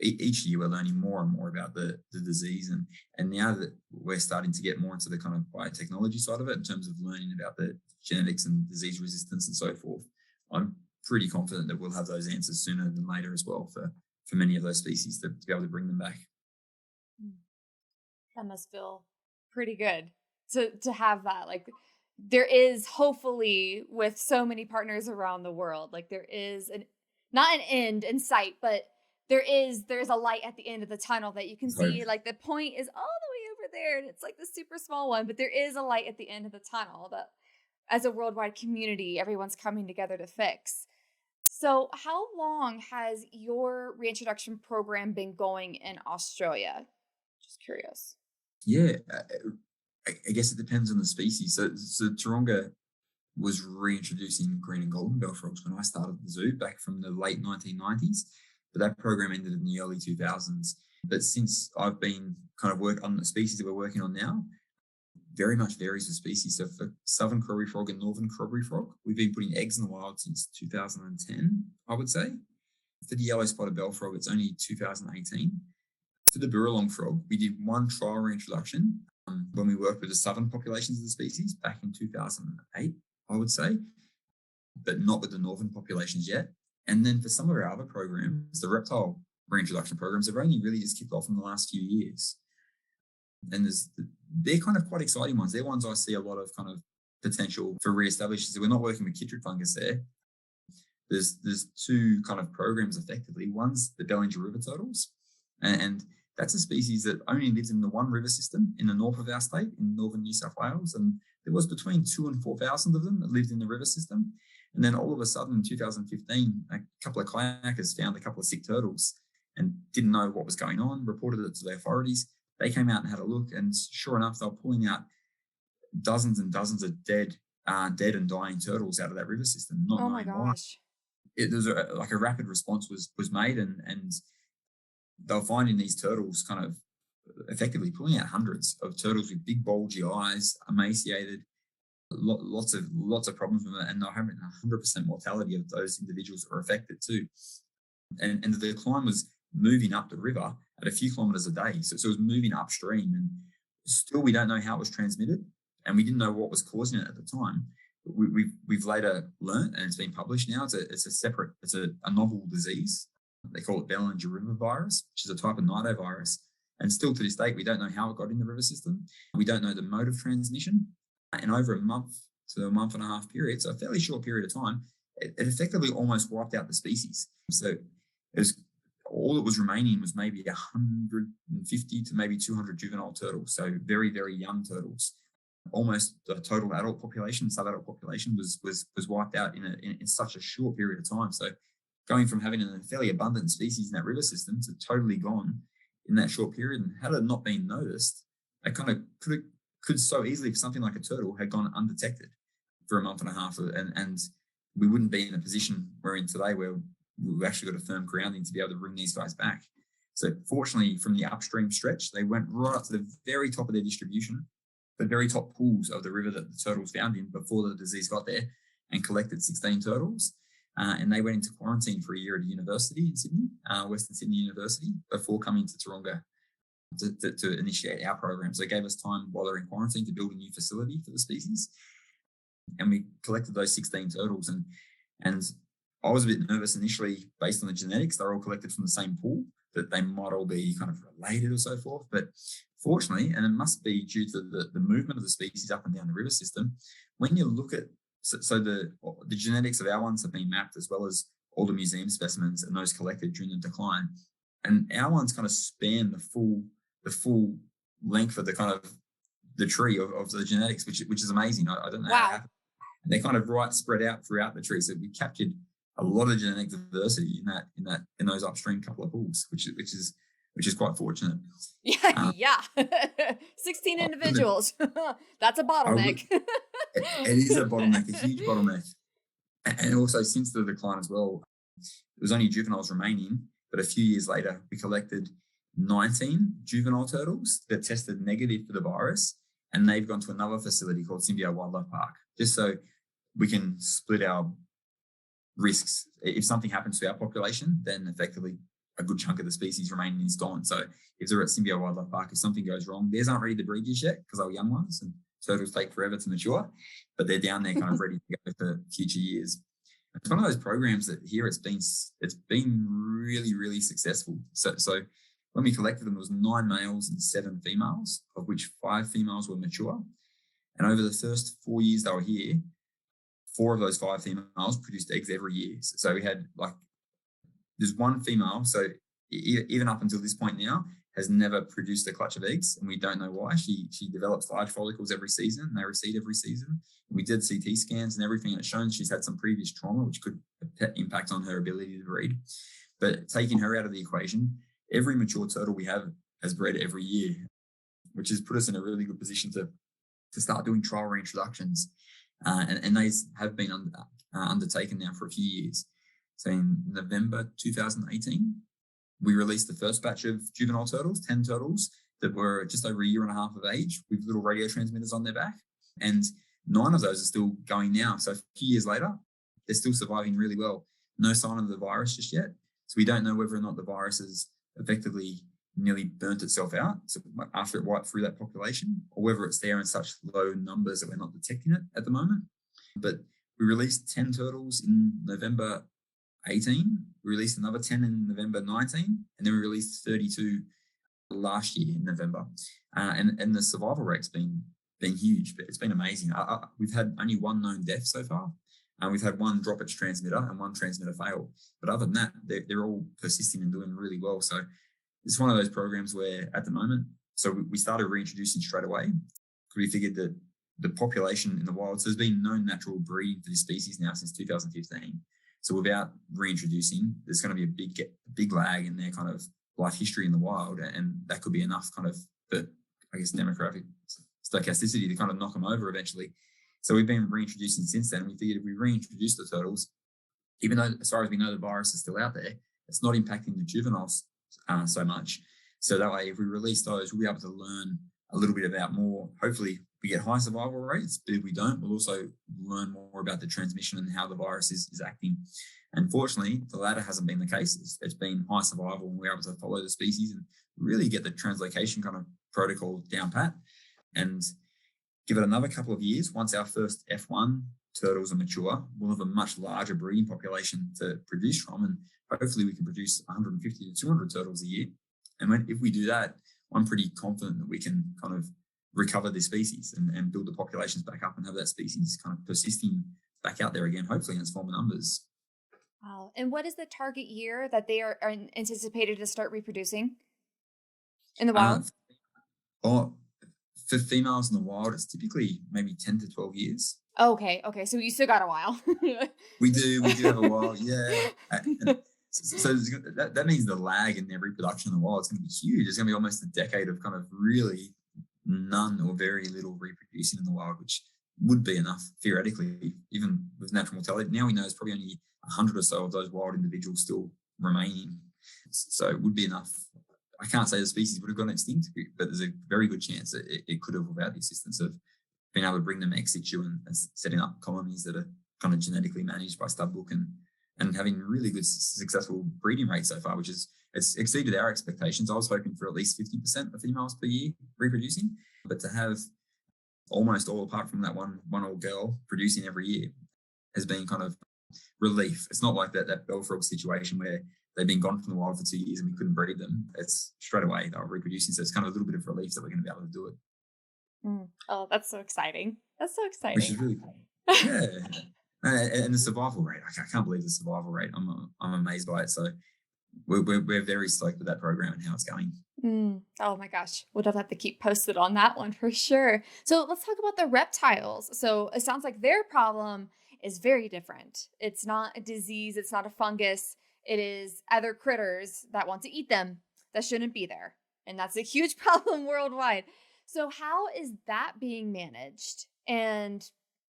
each year we're learning more and more about the disease. And now that we're starting to get more into the kind of biotechnology side of it, in terms of learning about the genetics and disease resistance and so forth, I'm pretty confident that we'll have those answers sooner than later as well for many of those species to be able to bring them back. That must feel pretty good to have that. Like, there is, hopefully, with so many partners around the world, like there is not an end in sight, but there's a light at the end of the tunnel that you can see. Like, the point is all the way over there, and it's like the super small one, but there is a light at the end of the tunnel that, as a worldwide community, everyone's coming together to fix. So how long has your reintroduction program been going in Australia? Just curious. Yeah, I guess it depends on the species. So Taronga was reintroducing green and golden bell frogs when I started the zoo back from the late 1990s, but that program ended in the early 2000s. But since I've been kind of work on the species that we're working on now, very much varies with species. So for southern Croppy frog and northern Croppy frog, we've been putting eggs in the wild since 2010, I would say. For the yellow spotted bell frog, it's only 2018. For the Burralong frog, we did one trial reintroduction when we worked with the southern populations of the species back in 2008, I would say, but not with the northern populations yet. And then for some of our other programs, the reptile reintroduction programs have only really just kicked off in the last few years. And they're kind of quite exciting ones. They're ones I see a lot of kind of potential for re-establishing. So we're not working with chytrid fungus there. There's two kind of programs effectively. One's the Bellinger river turtles, and that's a species that only lives in the one river system in the north of our state, in northern New South Wales. And there was between 2,000 and 4,000 of them that lived in the river system. And then all of a sudden in 2015, a couple of kayakers found a couple of sick turtles and didn't know what was going on, reported it to the authorities. They came out and had a look, and sure enough, they were pulling out dozens and dozens of dead and dying turtles out of that river system. Not Oh my knowing why. gosh. There's a rapid response was made, and they were finding these turtles kind of effectively pulling out hundreds of turtles with big bulgy eyes, emaciated, lots of problems with it, and they're having 100% mortality of those individuals that were affected too. And the decline was moving up the river at a few kilometers a day. So it was moving upstream, and still we don't know how it was transmitted, and we didn't know what was causing it at the time. We've later learned, and it's been published now. It's a novel disease. They call it Bellinger river virus, which is a type of nidovirus. And still to this date, we don't know how it got in the river system. We don't know the mode of transmission. And over a month to a month and a half period, so a fairly short period of time, it effectively almost wiped out the species. So it was, all that was remaining was maybe 150 to maybe 200 juvenile turtles. So very, very young turtles. Almost the total adult population, sub-adult population was wiped out in such a short period of time. So going from having a fairly abundant species in that river system to totally gone in that short period, and had it not been noticed, it kind of could so easily, for something like a turtle, had gone undetected for a month and a half, and we wouldn't be in a position we're in today where we've actually got a firm grounding to be able to bring these guys back. So fortunately, from the upstream stretch, they went right up to the very top of their distribution, the very top pools of the river that the turtles found in before the disease got there, and collected 16 turtles. And they went into quarantine for a year at a university in Sydney, Western Sydney University, before coming to Taronga to initiate our program. So it gave us time while they're in quarantine to build a new facility for the species. And we collected those 16 turtles. And I was a bit nervous initially based on the genetics. They're all collected from the same pool, that they might all be kind of related or so forth. But fortunately, and it must be due to the movement of the species up and down the river system, when you look at, so the genetics of our ones have been mapped, as well as all the museum specimens and those collected during the decline. And our ones kind of span the full length of the kind of the tree of the genetics, which is amazing. I don't know how it happened. And they're kind of spread out throughout the tree. So we captured a lot of genetic diversity in those upstream couple of pools, which is quite fortunate. Yeah. 16 individuals. That's a bottleneck. It is a bottleneck, a huge bottleneck. And also, since the decline as well, there was only juveniles remaining, but a few years later, we collected 19 juvenile turtles that tested negative for the virus, and they've gone to another facility called Symbio Wildlife Park, just so we can split our risks. If something happens to our population, then effectively a good chunk of the species remaining is gone. So if they're at Symbio Wildlife Park, if something goes wrong, theirs aren't ready to breed just yet because they're young ones, and turtles take forever to mature, but they're down there kind of ready to go for future years. It's one of those programs that here it's been really, really successful. So when we collected them, there was 9 males and 7 females, of which 5 females were mature. And over the first 4 years they were here, 4 of those 5 females produced eggs every year. So we had there's one female, so even up until this point now, has never produced a clutch of eggs, and we don't know why. She develops large follicles every season, and they recede every season. And we did CT scans and everything, and it's shown she's had some previous trauma, which could impact on her ability to breed. But taking her out of the equation, every mature turtle we have has bred every year, which has put us in a really good position to start doing trial reintroductions. and these have been undertaken now for a few years. So in November 2018, we released the first batch of juvenile turtles, 10 turtles that were just over a year and a half of age with little radio transmitters on their back. And 9 of those are still going now. So a few years later, they're still surviving really well. No sign of the virus just yet. So we don't know whether or not the virus has effectively nearly burnt itself out after it wiped through that population, or whether it's there in such low numbers that we're not detecting it at the moment. But we released 10 turtles in November 18, we released another 10 in November 19, and then we released 32 last year in November. And the survival rate's been huge, but it's been amazing. We've had only one known death so far. We've had one drop its transmitter and one transmitter fail. But other than that, they're all persisting and doing really well. So it's one of those programs where at the moment, so we started reintroducing straight away because we figured that the population in the wild, so there's been no natural breeding for this species now since 2015. So without reintroducing, there's going to be a big lag in their kind of life history in the wild, and that could be enough kind of for, I guess, demographic stochasticity to kind of knock them over eventually. So we've been reintroducing since then, and we figured if we reintroduce the turtles, even though as far as we know the virus is still out there, it's not impacting the juveniles so much. So that way, if we release those, we'll be able to learn a little bit about more. Hopefully, we get high survival rates, but if we don't, we'll also learn more about the transmission and how the virus is acting. Unfortunately, the latter hasn't been the case. It's been high survival, and we're able to follow the species and really get the translocation kind of protocol down pat and give it another couple of years. Once our first F1 turtles are mature, we'll have a much larger breeding population to produce from, and hopefully we can produce 150 to 200 turtles a year. And if we do that, I'm pretty confident that we can kind of recover this species and build the populations back up and have that species kind of persisting back out there again, hopefully in its former numbers. Wow. And what is the target year that they are anticipated to start reproducing in the wild? For females in the wild, it's typically maybe 10 to 12 years. Okay. So you still got a while. We do have a while, yeah. So that means the lag in their reproduction in the wild is going to be huge. It's going to be almost a decade of kind of really none or very little reproducing in the wild, which would be enough theoretically, even with natural mortality. Now we know it's probably only 100 or so of those wild individuals still remaining. So it would be enough. I can't say the species would have gone extinct, but there's a very good chance that it could have without the assistance of being able to bring them ex situ and setting up colonies that are kind of genetically managed by Studbook and having really good successful breeding rates so far, which is it's exceeded our expectations. I was hoping for at least 50% of females per year reproducing, but to have almost all apart from that one old girl producing every year has been kind of relief. It's not like that Belfrog situation where they've been gone from the wild for 2 years and we couldn't breed them. It's straight away they're reproducing. So it's kind of a little bit of relief that we're going to be able to do it. Oh, that's so exciting. Which is really cool. Yeah. And the survival rate, I can't believe the survival rate. I'm amazed by it. So we're very stoked with that program and how it's going. Oh my gosh. We'll have to keep posted on that one for sure. So let's talk about the reptiles. So it sounds like their problem is very different. It's not a disease. It's not a fungus. It is other critters that want to eat them that shouldn't be there. And that's a huge problem worldwide. So how is that being managed? And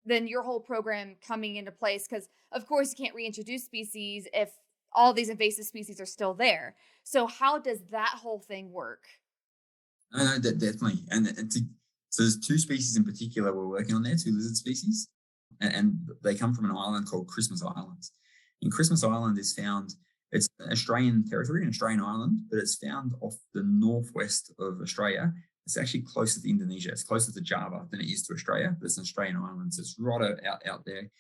then your whole program coming into place? Because of course you can't reintroduce species if all these invasive species are still there. So how does that whole thing work? No, definitely. So there's 2 species in particular we're working on there, 2 lizard species, and they come from an island called Christmas Island. And Christmas Island is found, it's Australian territory, an Australian island, but it's found off the northwest of Australia. It's actually closer to Indonesia. It's closer to Java than it is to Australia, but it's an Australian island. So it's right out there.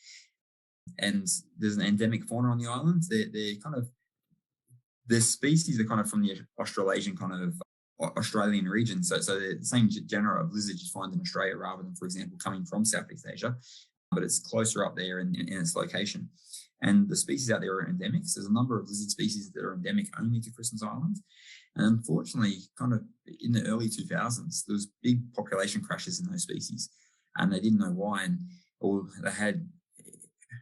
And there's an endemic fauna on the island. Their species are kind of from the Australasian kind of Australian region. So the same genera of lizards you find in Australia rather than, for example, coming from Southeast Asia, but it's closer up there in its location. And the species out there are endemics. There's a number of lizard species that are endemic only to Christmas Island. And unfortunately, kind of in the early 2000s, there was big population crashes in those species, and they didn't know why. Or they had,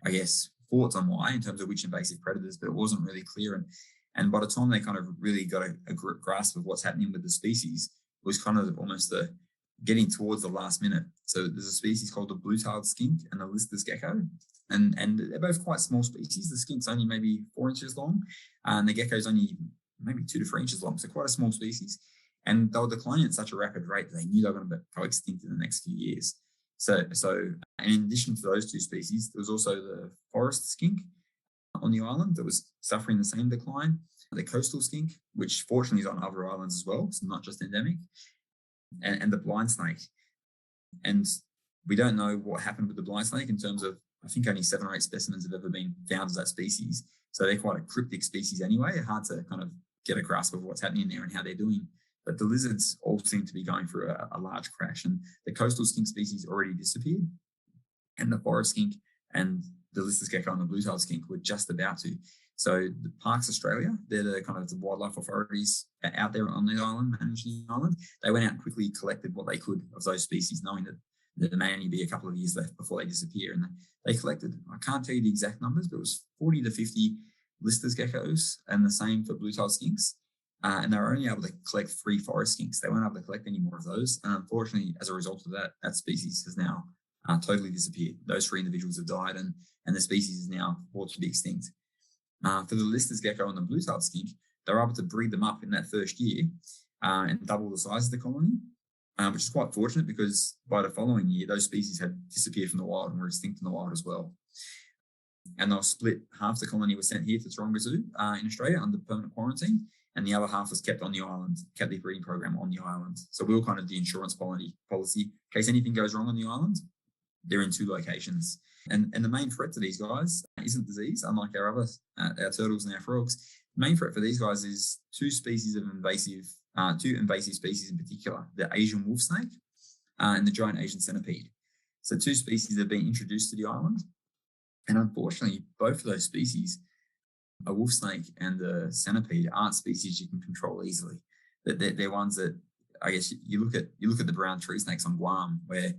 I guess, thoughts on why in terms of which invasive predators, but it wasn't really clear. And by the time they kind of really got a grasp of what's happening with the species, it was kind of almost the getting towards the last minute. So there's a species called the blue-tailed skink and the Lister's gecko, and they're both quite small species. The skink's only maybe 4 inches long, and the gecko's only maybe 2 to 3 inches long, so quite a small species. And they were declining at such a rapid rate that they knew they were going to go extinct in the next few years. So and in addition to those two species, there was also the forest skink on the island that was suffering the same decline, the coastal skink, which fortunately is on other islands as well, so not just endemic, and the blind snake. And we don't know what happened with the blind snake in terms of, I think only 7 or 8 specimens have ever been found as that species. So they're quite a cryptic species anyway, hard to kind of get a grasp of what's happening there and how they're doing. But the lizards all seem to be going through a large crash, and the coastal skink species already disappeared, and the forest skink and the Lister's gecko and the blue-tailed skink were just about to. So the Parks Australia, they're the kind of the wildlife authorities out there on the island, managing the island. They went out and quickly collected what they could of those species, knowing that there may only be a couple of years left before they disappear. And they collected, I can't tell you the exact numbers, but it was 40 to 50 Lister's geckos, and the same for blue-tailed skinks. And they were only able to collect 3 forest skinks. They weren't able to collect any more of those. And unfortunately, as a result of that, that species has now totally disappeared. Those 3 individuals have died, and the species is now thought to be extinct. For the Lister's gecko and the blue-tailed skink, they were able to breed them up in that first year and double the size of the colony, which is quite fortunate because by the following year, those species had disappeared from the wild and were extinct in the wild as well. And they were split. Half the colony was sent here to Taronga Zoo in Australia under permanent quarantine, and the other half was kept on the island, kept the breeding program on the island. So we were kind of the insurance policy. In case anything goes wrong on the island, they're in 2 locations. And the main threat to these guys isn't disease, unlike our other, our turtles and our frogs. The main threat for these guys is 2 invasive species in particular, the Asian wolf snake and the giant Asian centipede. So 2 species have been introduced to the island. And unfortunately, both of those species, a wolf snake and the centipede, aren't species you can control easily. They're ones that, I guess, you look at the brown tree snakes on Guam, where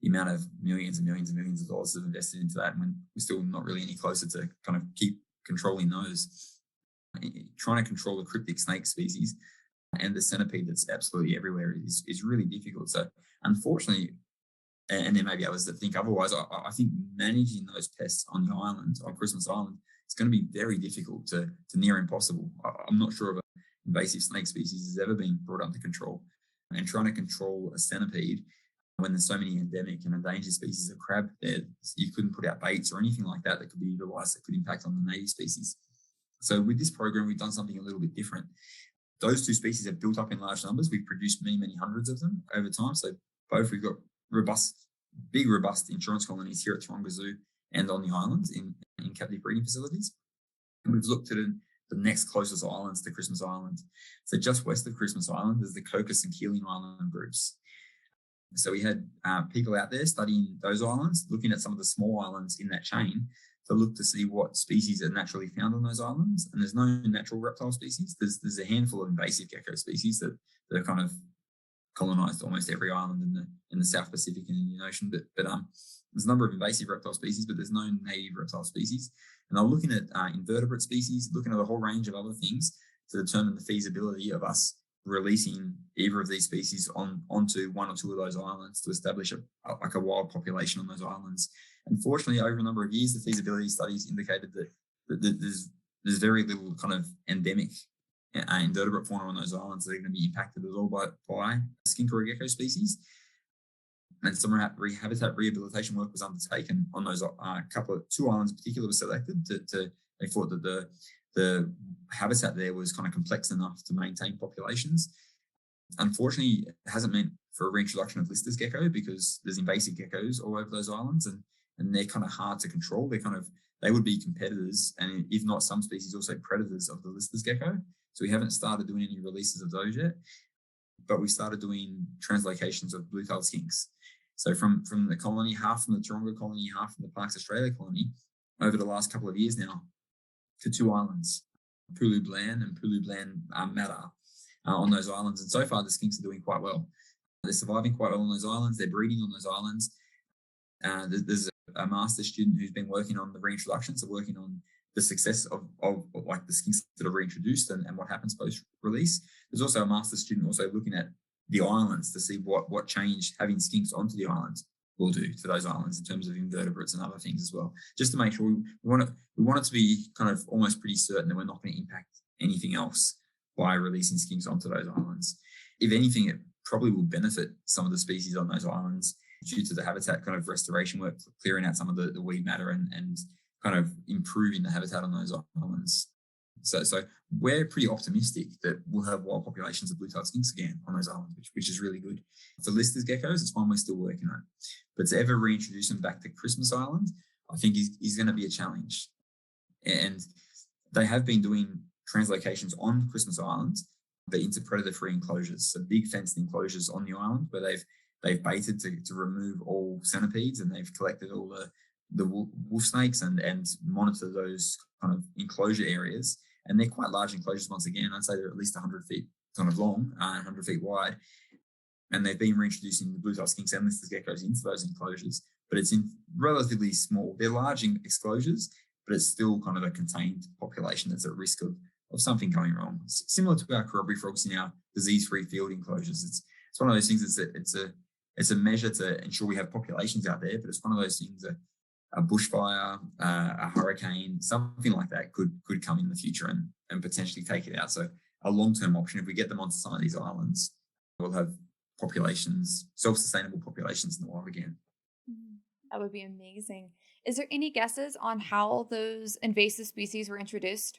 the amount of millions and millions and millions of dollars have invested into that, when we're still not really any closer to kind of keep controlling those. Trying to control the cryptic snake species and the centipede that's absolutely everywhere is really difficult. So unfortunately, and there may be others that think otherwise, I think managing those pests on the island, on Christmas Island, it's going to be very difficult to near impossible. I'm not sure if an invasive snake species has ever been brought under control. And trying to control a centipede when there's so many endemic and endangered species of crab there, you couldn't put out baits or anything like that could be utilised that could impact on the native species. So with this program, we've done something a little bit different. Those 2 species have built up in large numbers. We've produced many, many hundreds of them over time. So both we've got big, robust insurance colonies here at Taronga Zoo and on the islands in captive breeding facilities. And we've looked at the next closest islands to Christmas Island. So just west of Christmas Island is the Cocos and Keeling Island groups. So we had people out there studying those islands, looking at some of the small islands in that chain to look to see what species are naturally found on those islands. And there's no natural reptile species. There's a handful of invasive gecko species that are kind of colonized almost every island in the South Pacific and Indian Ocean. But there's a number of invasive reptile species, but there's no native reptile species. And they're looking at invertebrate species, looking at a whole range of other things to determine the feasibility of us releasing either of these species onto 1 or 2 of those islands to establish a wild population on those islands. Unfortunately, over a number of years, the feasibility studies indicated that there's very little kind of endemic invertebrate fauna on those islands that are going to be impacted at all by skink or gecko species. And some habitat rehabilitation work was undertaken on those 2 islands in particular were selected they thought that the habitat there was kind of complex enough to maintain populations. Unfortunately, it hasn't meant for a reintroduction of Lister's gecko because there's invasive geckos all over those islands, and they're kind of hard to control. They would be competitors, and if not some species, also predators of the Lister's gecko. So we haven't started doing any releases of those yet, but we started doing translocations of blue-tailed skinks. So from the colony, half from the Taronga colony, half from the Parks Australia colony, over the last couple of years now, to 2 islands, Pulu Bland and Pulu Bland Mata, on those islands. And so far, the skinks are doing quite well. They're surviving quite well on those islands. They're breeding on those islands. There's a master's student who's been working on the reintroduction, so working on the success of like the skinks that are reintroduced and what happens post-release. There's also a master's student also looking at the islands to see what change having skinks onto the islands will do to those islands in terms of invertebrates and other things as well. Just to make sure we want it to be kind of almost pretty certain that we're not going to impact anything else by releasing skinks onto those islands. If anything, it probably will benefit some of the species on those islands due to the habitat kind of restoration work, clearing out some of the weed matter and kind of improving the habitat on those islands. So we're pretty optimistic that we'll have wild populations of blue-tailed skinks again on those islands, which is really good. For listed geckos, it's one we're still working on. But to ever reintroduce them back to Christmas Island, I think is going to be a challenge. And they have been doing translocations on Christmas Island, but into predator-free enclosures, so big fenced enclosures on the island where they've baited to remove all centipedes, and they've collected all the wolf snakes and monitor those kind of enclosure areas. And they're quite large enclosures once again. I'd say they're at least 100 feet kind of long, 100 feet wide. And they've been reintroducing the blue-tailed skinks and listed geckos into those enclosures, but it's in relatively small. They're large enclosures, but it's still kind of a contained population that's at risk of something going wrong. Similar to our Croppy frogs in our disease-free field enclosures. It's one of those things. It's a measure to ensure we have populations out there, but it's one of those things that a bushfire, a hurricane, something like that could come in the future and potentially take it out. So a long-term option, if we get them onto some of these islands, we'll have populations, self-sustainable populations in the wild again. That would be amazing. Is there any guesses on how those invasive species were introduced?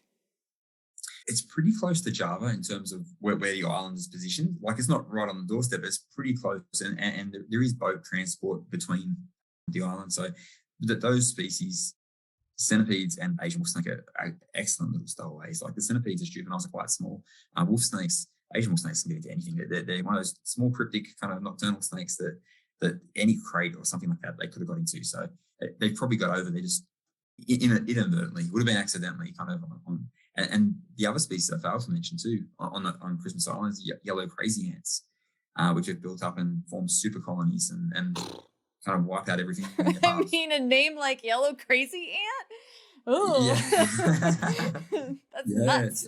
It's pretty close to Java in terms of where the island is positioned. Like, it's not right on the doorstep, it's pretty close. And there is boat transport between the islands. So those species, centipedes and Asian wolf snake, are excellent little stowaways. Like, the centipedes as juveniles are quite small. Wolf snakes, Asian wolf snakes can get into anything. They're one of those small cryptic kind of nocturnal snakes that any crate or something like that they could have got into. So they've probably got over there just inadvertently. Would have been accidentally kind of on. And the other species that I failed to mention too on Christmas Island is yellow crazy ants, which have built up and formed super colonies and kind of wipe out everything. I mean, a name like yellow crazy ant? Oh, yeah. That's nuts.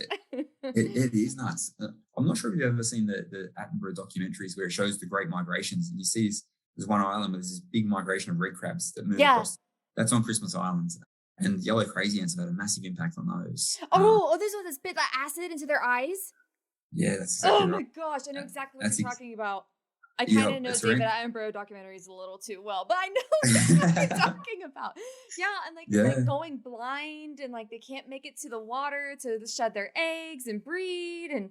It is nuts. I'm not sure if you've ever seen the Attenborough documentaries where it shows the great migrations, and you see there's one island where there's this big migration of red crabs that move across. That's on Christmas Island. And yellow crazy ants have had a massive impact on those. Those ones that spit that acid into their eyes? Yeah, that's exactly right. My gosh, I know exactly what you're talking about. I kind of know David Attenborough documentaries a little too well, but I know what you're talking about. Yeah, and they're like going blind, and like they can't make it to the water to shed their eggs and breed. And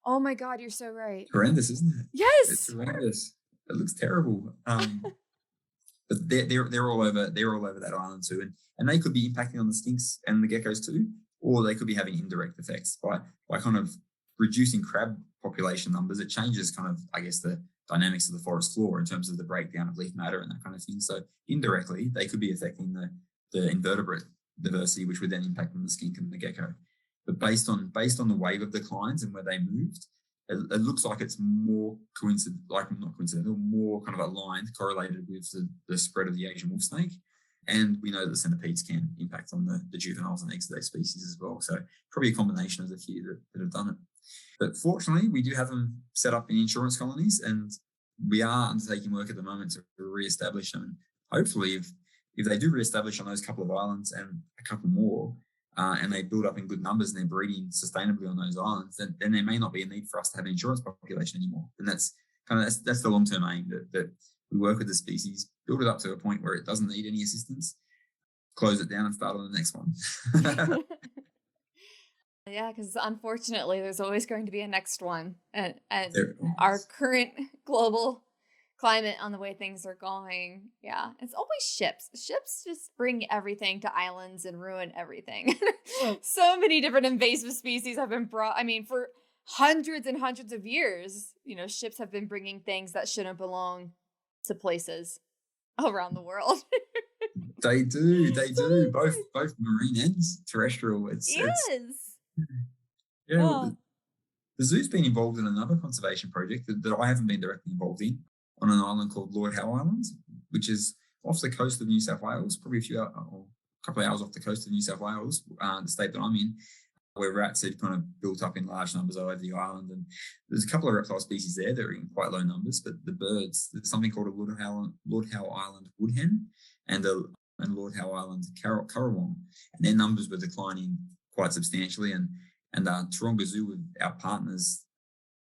oh my God, you're so right. Horrendous, isn't it? Yes, it's horrendous. It looks terrible. But they're all over that island too, and they could be impacting on the skinks and the geckos too, or they could be having indirect effects by kind of reducing crab population numbers. It changes kind of, I guess, the dynamics of the forest floor in terms of the breakdown of leaf matter and that kind of thing. So indirectly, they could be affecting the invertebrate diversity, which would then impact on the skink and the gecko. But based on the wave of declines and where they moved, it looks like it's more not coincidental, more kind of aligned, correlated with the spread of the Asian wolf snake. And we know that centipedes can impact on the juveniles and eggs of those species as well. So probably a combination of the few that have done it. But fortunately, we do have them set up in insurance colonies, and we are undertaking work at the moment to re-establish them. Hopefully, if they do re-establish on those couple of islands and a couple more, and they build up in good numbers and they're breeding sustainably on those islands, then there may not be a need for us to have an insurance population anymore. And that's the long-term aim, that we work with the species, build it up to a point where it doesn't need any assistance, close it down and start on the next one. Yeah, because unfortunately, there's always going to be a next one. And our current global climate on the way things are going. Yeah, it's always ships. Ships just bring everything to islands and ruin everything. So many different invasive species have been brought. I mean, for hundreds and hundreds of years, ships have been bringing things that shouldn't belong to places around the world. They do. Both marine and terrestrial. The zoo's been involved in another conservation project that I haven't been directly involved in, on an island called Lord Howe Island, which is off the coast of New South Wales, probably a couple of hours off the coast of New South Wales, the state that I'm in. where rats had kind of built up in large numbers all over the island. And there's a couple of reptile species there that are in quite low numbers, but the birds, there's something called a Lord Howe Island woodhen and Lord Howe Island currawong, and their numbers were declining quite substantially. And Taronga Zoo, with our partners,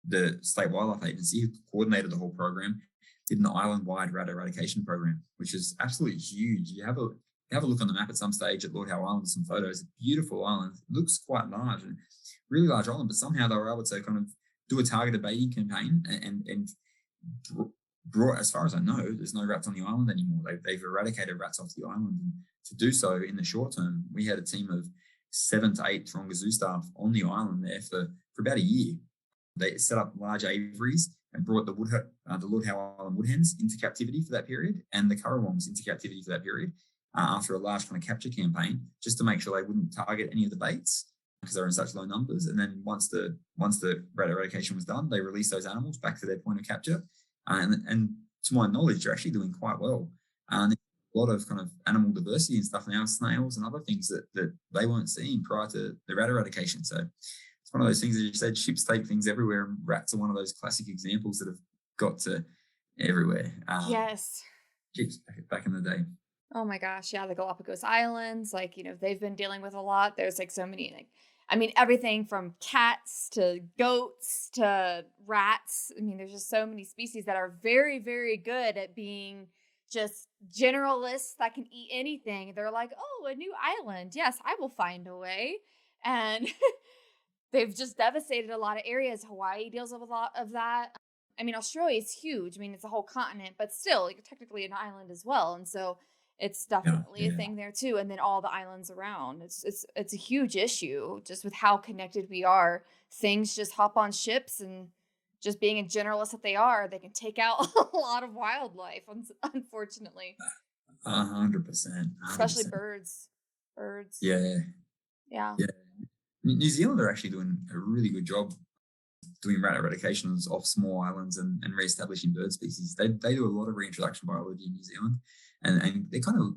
the State Wildlife Agency, who coordinated the whole program, did an island-wide rat eradication program, which is absolutely huge. You have a look on the map at some stage at Lord Howe Island, some photos. A beautiful island. It looks quite large, and really large island, but somehow they were able to kind of do a targeted baiting campaign and brought, as far as I know, there's no rats on the island anymore. They've eradicated rats off the island. And to do so in the short term, we had a team of 7 to 8 Taronga Zoo staff on the island there for about a year. They set up large aviaries and brought the Lord Howe Island woodhens into captivity for that period and the currawongs into captivity for that period after a large kind of capture campaign, just to make sure they wouldn't target any of the baits because they're in such low numbers. And then once the rat eradication was done, they released those animals back to their point of capture. And to my knowledge, they're actually doing quite well. There's a lot of kind of animal diversity and stuff now, snails and other things that they weren't seeing prior to the rat eradication. So it's one of those things, as you said, ships take things everywhere, and rats are one of those classic examples that have got to everywhere. Yes. Ships back in the day. Oh my gosh. Yeah. The Galapagos Islands, like, they've been dealing with a lot. There's like so many, everything from cats to goats to rats. There's just so many species that are very, very good at being just generalists that can eat anything. They're like, oh, a new island. Yes, I will find a way. And they've just devastated a lot of areas. Hawaii deals with a lot of that. Australia is huge. It's a whole continent, but still, you're technically an island as well. And so it's definitely a thing there too. And then all the islands around. It's a huge issue just with how connected we are. Things just hop on ships, and just being a generalist that they are, they can take out a lot of wildlife, unfortunately. 100%. Especially birds. Yeah. Yeah. New Zealand are actually doing a really good job doing rat eradications off small islands and re-establishing bird species. They do a lot of reintroduction biology in New Zealand, and they kind of,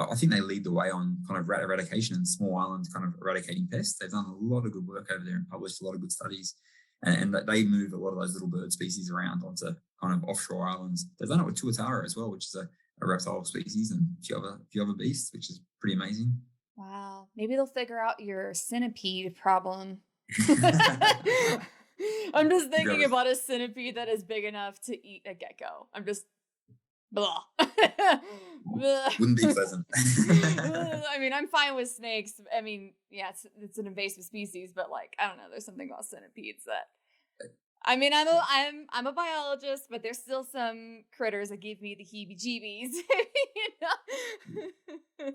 I think they lead the way on kind of rat eradication and small islands kind of eradicating pests. They've done a lot of good work over there and published a lot of good studies, and they move a lot of those little bird species around onto kind of offshore islands. They've done it with tuatara as well, which is a reptile species, and a few other beasts, which is pretty amazing. Wow. Maybe they'll figure out your centipede problem. I'm just thinking about a centipede that is big enough to eat a gecko. I'm just blah. Wouldn't be pleasant. I'm fine with snakes. Yeah, it's an invasive species, but I don't know. There's something about centipedes that. I'm a biologist, but there's still some critters that give me the heebie-jeebies.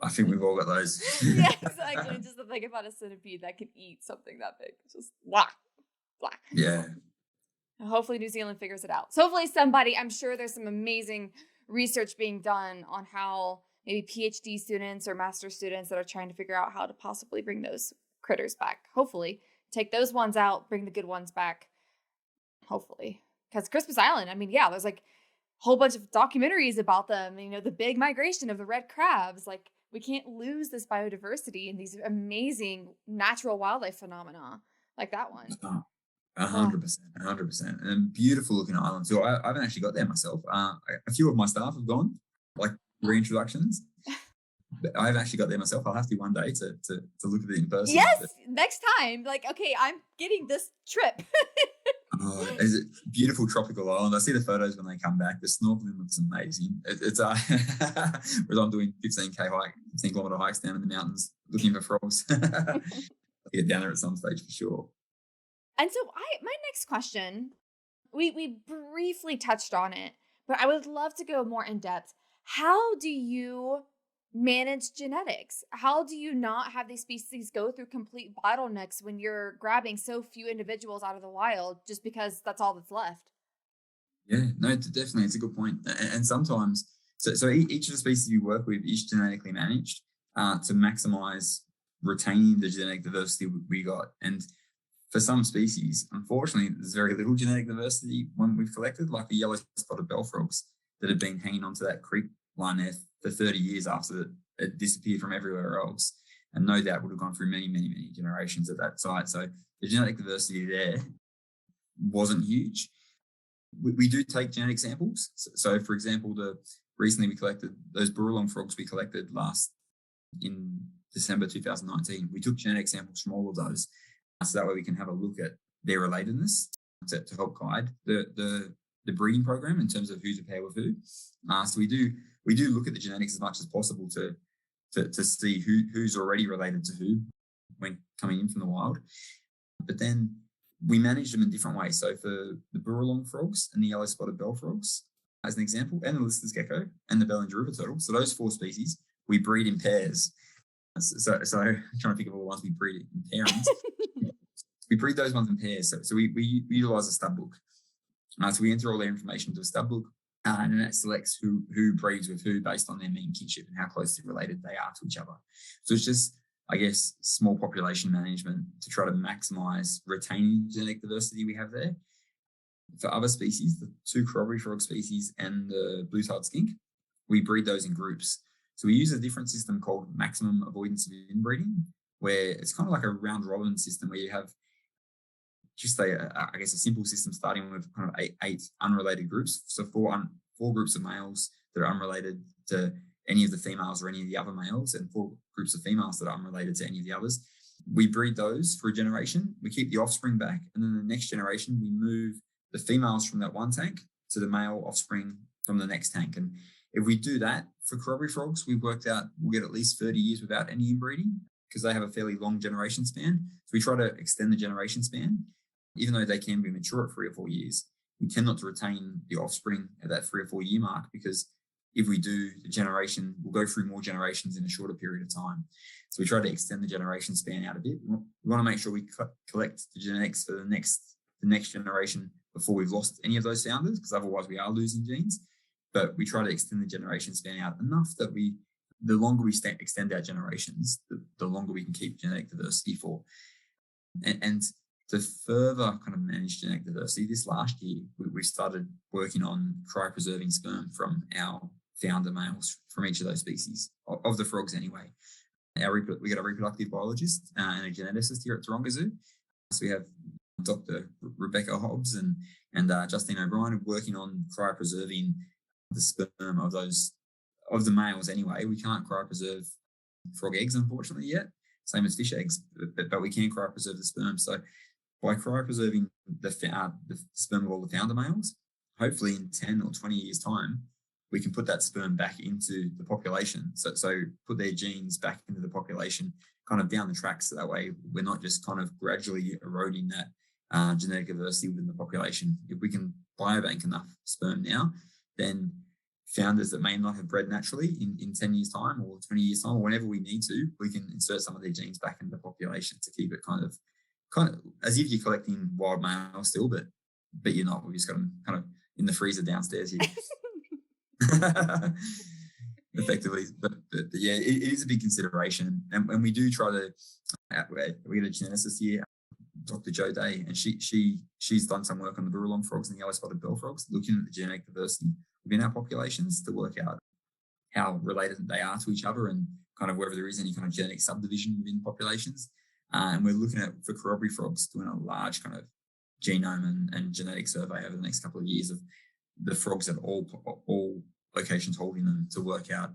I think we've all got those. Yeah, exactly. Just to think about a centipede that can eat something that big. Just blah. Yeah. Hopefully New Zealand figures it out. So hopefully somebody, I'm sure there's some amazing research being done on how maybe PhD students or master students that are trying to figure out how to possibly bring those critters back. Hopefully take those ones out, bring the good ones back. Hopefully. Because Christmas Island, there's a whole bunch of documentaries about them. The big migration of the red crabs. We can't lose this biodiversity and these amazing natural wildlife phenomena like that one. 100%. And beautiful looking island too. I haven't actually got there myself. A few of my staff have gone, like reintroductions. But I haven't actually got there myself. I'll have to one day to look at it in person. Yes, next time. Okay, I'm getting this trip. It's a beautiful tropical island. I see the photos when they come back. The snorkeling looks amazing. It's whereas I'm doing 15 kilometer hikes down in the mountains looking for frogs. I'll get down there at some stage for sure. And so my next question, we briefly touched on it, but I would love to go more in depth. How do you manage genetics? How do you not have these species go through complete bottlenecks when you're grabbing so few individuals out of the wild just because that's all that's left? Yeah, no, definitely. It's a good point. And sometimes, so each of the species you work with is genetically managed to maximize retaining the genetic diversity we got. And for some species, unfortunately, there's very little genetic diversity when we've collected, like the yellow spotted bell frogs that have been hanging onto that creek line there for 30 years after it disappeared from everywhere else. and no doubt would have gone through many, many, many generations at that site. So the genetic diversity there wasn't huge. We do take genetic samples. So for example, recently we collected those Burralong frogs we collected in December 2019. We took genetic samples from all of those, so that way we can have a look at their relatedness to help guide the breeding program in terms of who to pair with who. So we do look at the genetics as much as possible to see who's already related to who when coming in from the wild. But then we manage them in different ways. So for the Burralong frogs and the yellow-spotted bell frogs, as an example, and the Lister's gecko and the Bellinger river turtle, so those 4 species, we breed in pairs. So I'm trying to think of all the ones we breed in pairings. We breed those ones in pairs. So we utilize a stud book. So we enter all their information into a stud book, and then that selects who breeds with who based on their mean kinship and how closely related they are to each other. So it's just, I guess, small population management to try to maximize retaining genetic diversity we have there. For other species, the 2 Croppy frog species and the blue-tailed skink, we breed those in groups. So we use a different system called maximum avoidance of inbreeding, where it's kind of like a round-robin system where you have just I guess a simple system starting with kind of eight unrelated groups. So four groups of males that are unrelated to any of the females or any of the other males, and 4 groups of females that are unrelated to any of the others. We breed those for a generation. We keep the offspring back, and then the next generation, we move the females from that one tank to the male offspring from the next tank. And if we do that for Croppy frogs, we've worked out we'll get at least 30 years without any inbreeding because they have a fairly long generation span. So we try to extend the generation span, even though they can be mature at 3 or 4 years. We tend not to retain the offspring at that 3 or 4 year mark because if we do, the generation will go through more generations in a shorter period of time. So we try to extend the generation span out a bit. We want to make sure we collect the genetics for the next generation before we've lost any of those founders, because otherwise we are losing genes. But we try to extend the generation span out enough that the longer we extend our generations, the longer we can keep genetic diversity for. And to further kind of manage genetic diversity, this last year, we started working on cryopreserving sperm from our founder males from each of those species, of the frogs anyway. We got a reproductive biologist and a geneticist here at Taronga Zoo. So we have Dr. Rebecca Hobbs and Justine O'Brien working on cryopreserving the sperm of the males anyway. We can't cryopreserve frog eggs, unfortunately, yet, same as fish eggs, but we can cryopreserve the sperm. So by cryopreserving the sperm of all the founder males, hopefully in 10 or 20 years' time, we can put that sperm back into the population. So put their genes back into the population kind of down the track, so that way we're not just kind of gradually eroding that genetic diversity within the population. If we can biobank enough sperm now, then founders that may not have bred naturally in 10 years' time or 20 years' time or whenever we need to, we can insert some of their genes back into the population to keep it kind of as if you're collecting wild males still, but you're not. We've just got them kind of in the freezer downstairs here. Effectively, but yeah, it is a big consideration, and we do try to. We got a geneticist here, Dr. Jo Day, and she's done some work on the Burralong frogs and the yellow-spotted bell frogs, looking at the genetic diversity within our populations to work out how related they are to each other and kind of whether there is any kind of genetic subdivision within populations. And we're looking at, for Croppy frogs, doing a large kind of genome and genetic survey over the next couple of years of the frogs at all locations holding them to work out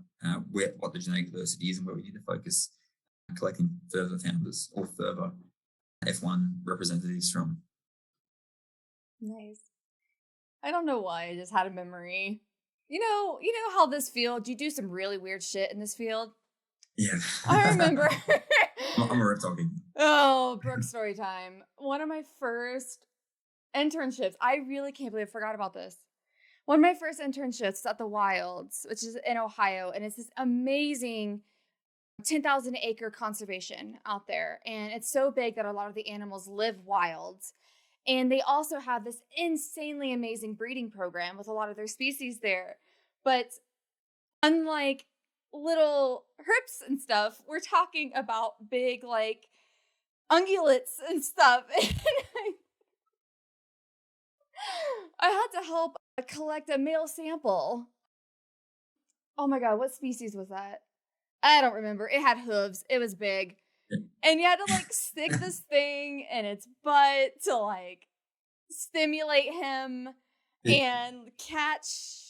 what the genetic diversity is and where we need to focus collecting further founders or further F1 representatives from. Nice. I don't know why, I just had a memory. You know how this field, you do some really weird shit in this field? Yeah. I remember. I'm a reptile geek. Oh, Brooke story time. One of my first internships, I really can't believe I forgot about this. One of my first internships was at the Wilds, which is in Ohio, and it's this amazing 10,000 acre conservation out there. And it's so big that a lot of the animals live wild. And they also have this insanely amazing breeding program with a lot of their species there. But unlike little herps and stuff, we're talking about big, like, ungulates and stuff. And I had to help collect a male sample. Oh my God, what species was that? I don't remember. It had hooves. It was big. Yeah. And you had to like stick this thing in its butt to like stimulate him and catch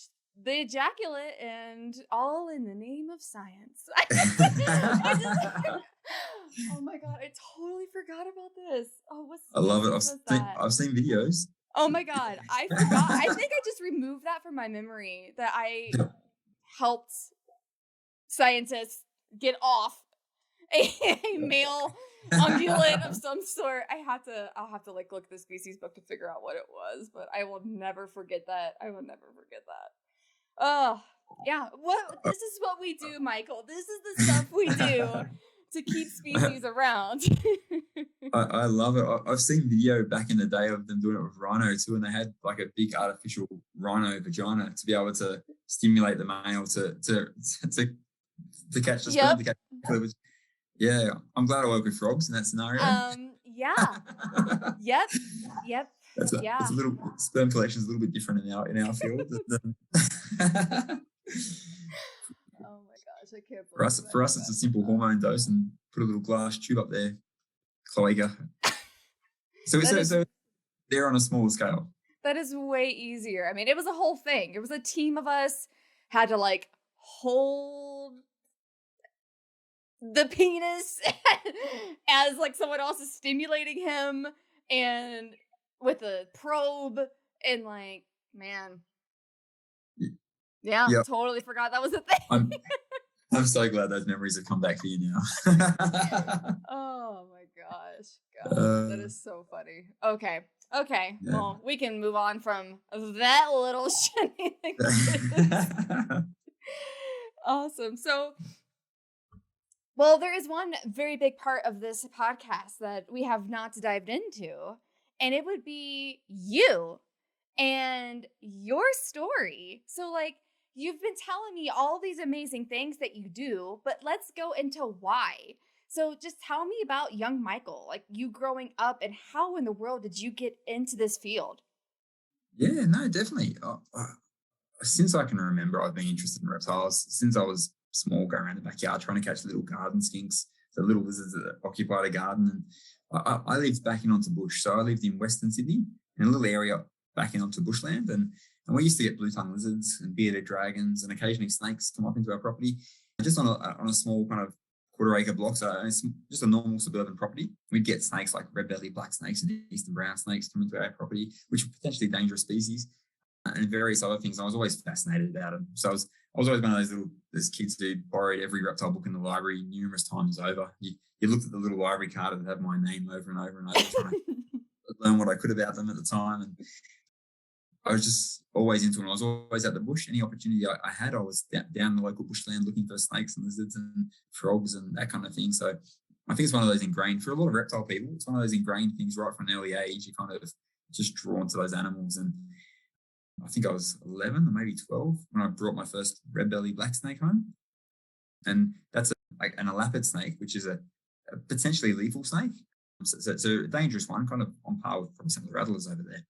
the ejaculate, and all in the name of science. Oh my god, I totally forgot about this. Oh, what I love it. species was that? I've seen videos. Oh my god, I forgot. I think I just removed that from my memory, that I helped scientists get off a male ungulate of some sort. I'll have to like look at the species book to figure out what it was, but I will never forget that. I will never forget that. Oh, yeah. This is what we do, Michael. This is the stuff we do to keep species around. I love it. I've seen video back in the day of them doing it with rhino too, and they had like a big artificial rhino vagina to be able to stimulate the male to catch the sperm. To catch yeah, I'm glad I work with frogs in that scenario. Yeah. Yep. It's a little sperm collection is a little bit different in our field. Oh my gosh, I can't believe for us, it's a simple hormone dose and put a little glass tube up there, cloaca. So they're on a smaller scale. That is way easier. I mean, it was a whole thing. It was a team of us, had to like hold the penis as like someone else is stimulating him, and with a probe, and like, man. Yeah, yep. Totally forgot that was a thing. I'm so glad those memories have come back for you now. Oh my gosh. God, that is so funny. Okay. Yeah. Well, we can move on from that little shenanigans. Awesome. So, well, there is one very big part of this podcast that we have not dived into, and it would be you and your story. So, like, you've been telling me all these amazing things that you do, but let's go into why. So just tell me about young Michael, like you growing up, and how in the world did you get into this field? Yeah, no, definitely. Since I can remember, I've been interested in reptiles. Since I was small, going around the backyard trying to catch little garden skinks, the little lizards that occupied a garden. And I lived back in onto bush. So I lived in Western Sydney, in a little area back in onto bushland. And we used to get blue-tongued lizards and bearded dragons and occasionally snakes come up into our property. Just on a small kind of quarter-acre block, so it's just a normal suburban property. We'd get snakes like red-bellied black snakes and eastern brown snakes come into our property, which are potentially dangerous species, and various other things. I was always fascinated about them. So I was always one of those kids who borrowed every reptile book in the library numerous times over. You looked at the little library card that had my name over and over and over, trying to learn what I could about them at the time. And I was just always into it. I was always at the bush. Any opportunity I had, I was down the local bushland looking for snakes and lizards and frogs and that kind of thing. So I think it's one of those ingrained, for a lot of reptile people, it's one of those ingrained things right from an early age. You're kind of just drawn to those animals. And I think I was 11 or maybe 12 when I brought my first red-bellied black snake home. And that's an elapid snake, which is a potentially lethal snake. So it's a dangerous one, kind of on par with probably some of the rattlers over there.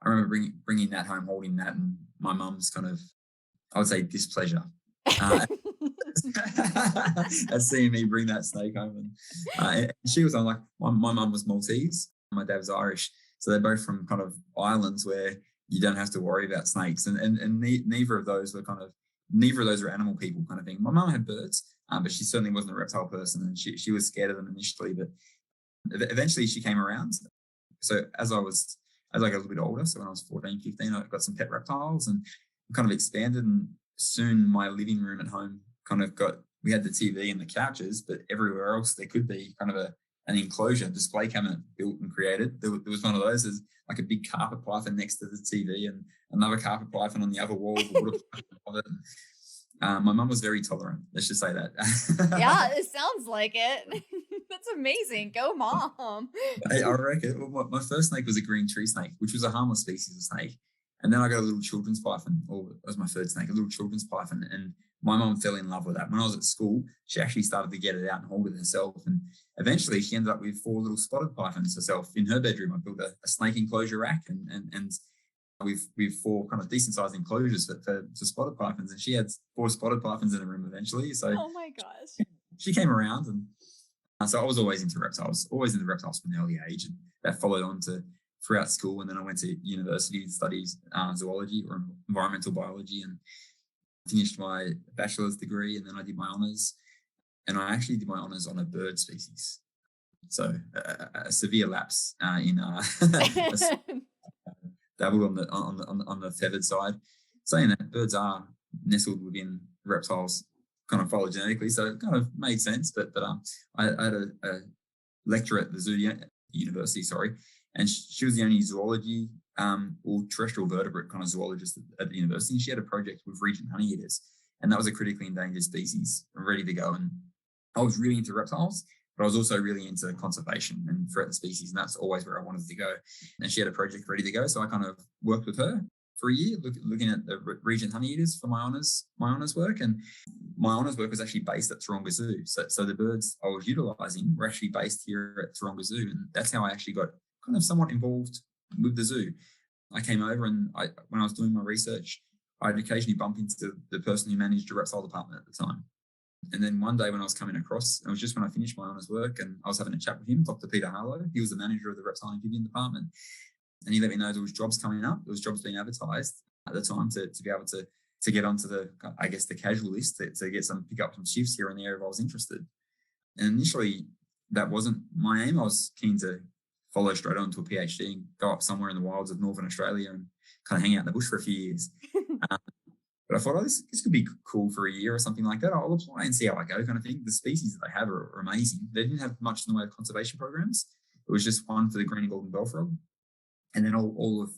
I remember bringing that home, holding that, and my mum's kind of, I would say, displeasure at seeing me bring that snake home. And she was on, like, my mum was Maltese, my dad was Irish, so they're both from kind of islands where you don't have to worry about snakes, and neither of those were animal people kind of thing. My mum had birds, but she certainly wasn't a reptile person, and she was scared of them initially, but eventually she came around. So as I got a little bit older, so when I was 14, 15, I got some pet reptiles and kind of expanded. And soon my living room at home we had the TV and the couches, but everywhere else there could be kind of an enclosure display cabinet built and created. There was one of those. There's like a big carpet python next to the TV and another carpet python on the other wall. My mum was very tolerant. Let's just say that. Yeah, it sounds like it. That's amazing. Go, Mom. I reckon. Well, my first snake was a green tree snake, which was a harmless species of snake. And then I got a little children's python, or that was my third snake, a little children's python. And my mum fell in love with that. When I was at school, she actually started to get it out and hold it herself. And eventually she ended up with 4 little spotted pythons herself in her bedroom. I built a snake enclosure rack and with 4 kind of decent sized enclosures for spotted pythons, and she had 4 spotted pythons in a room eventually. So Oh my gosh. she came around, and so I was always into reptiles, always into reptiles from an early age, and that followed on to throughout school. And then I went to university to study zoology or environmental biology, and finished my bachelor's degree, and then I did my honours, and I actually did my honours on a bird species. So a severe lapse in dabbled on the feathered side, saying that birds are nestled within reptiles kind of phylogenetically, so it kind of made sense. But I had a lecturer at the zoo university, and she was the only zoology or terrestrial vertebrate kind of zoologist at the university. And she had a project with regent honey eaters, and that was a critically endangered species ready to go. And I was really into reptiles, but I was also really into conservation and threatened species, and that's always where I wanted to go. And she had a project ready to go, so I kind of worked with her for a year, looking at the regent honey eaters for my honours work. And my honours work was actually based at Taronga Zoo. So the birds I was utilising were actually based here at Taronga Zoo, and that's how I actually got kind of somewhat involved with the zoo. I came over, and when I was doing my research, I'd occasionally bump into the person who managed the reptile department at the time. And then one day when I was coming across, it was just when I finished my honours work, and I was having a chat with him, Dr. Peter Harlow. He was the manager of the reptile amphibian department. And he let me know there was jobs coming up. There was jobs being advertised at the time to be able to get onto the casual list, to get pick up some shifts here and there if I was interested. And initially, that wasn't my aim. I was keen to follow straight on to a PhD and go up somewhere in the wilds of Northern Australia and kind of hang out in the bush for a few years. But I thought, this could be cool for a year or something like that. I'll apply and see how I go, kind of thing. The species that they have are amazing. They didn't have much in the way of conservation programs. It was just one for the green and golden bellfrog. And then all of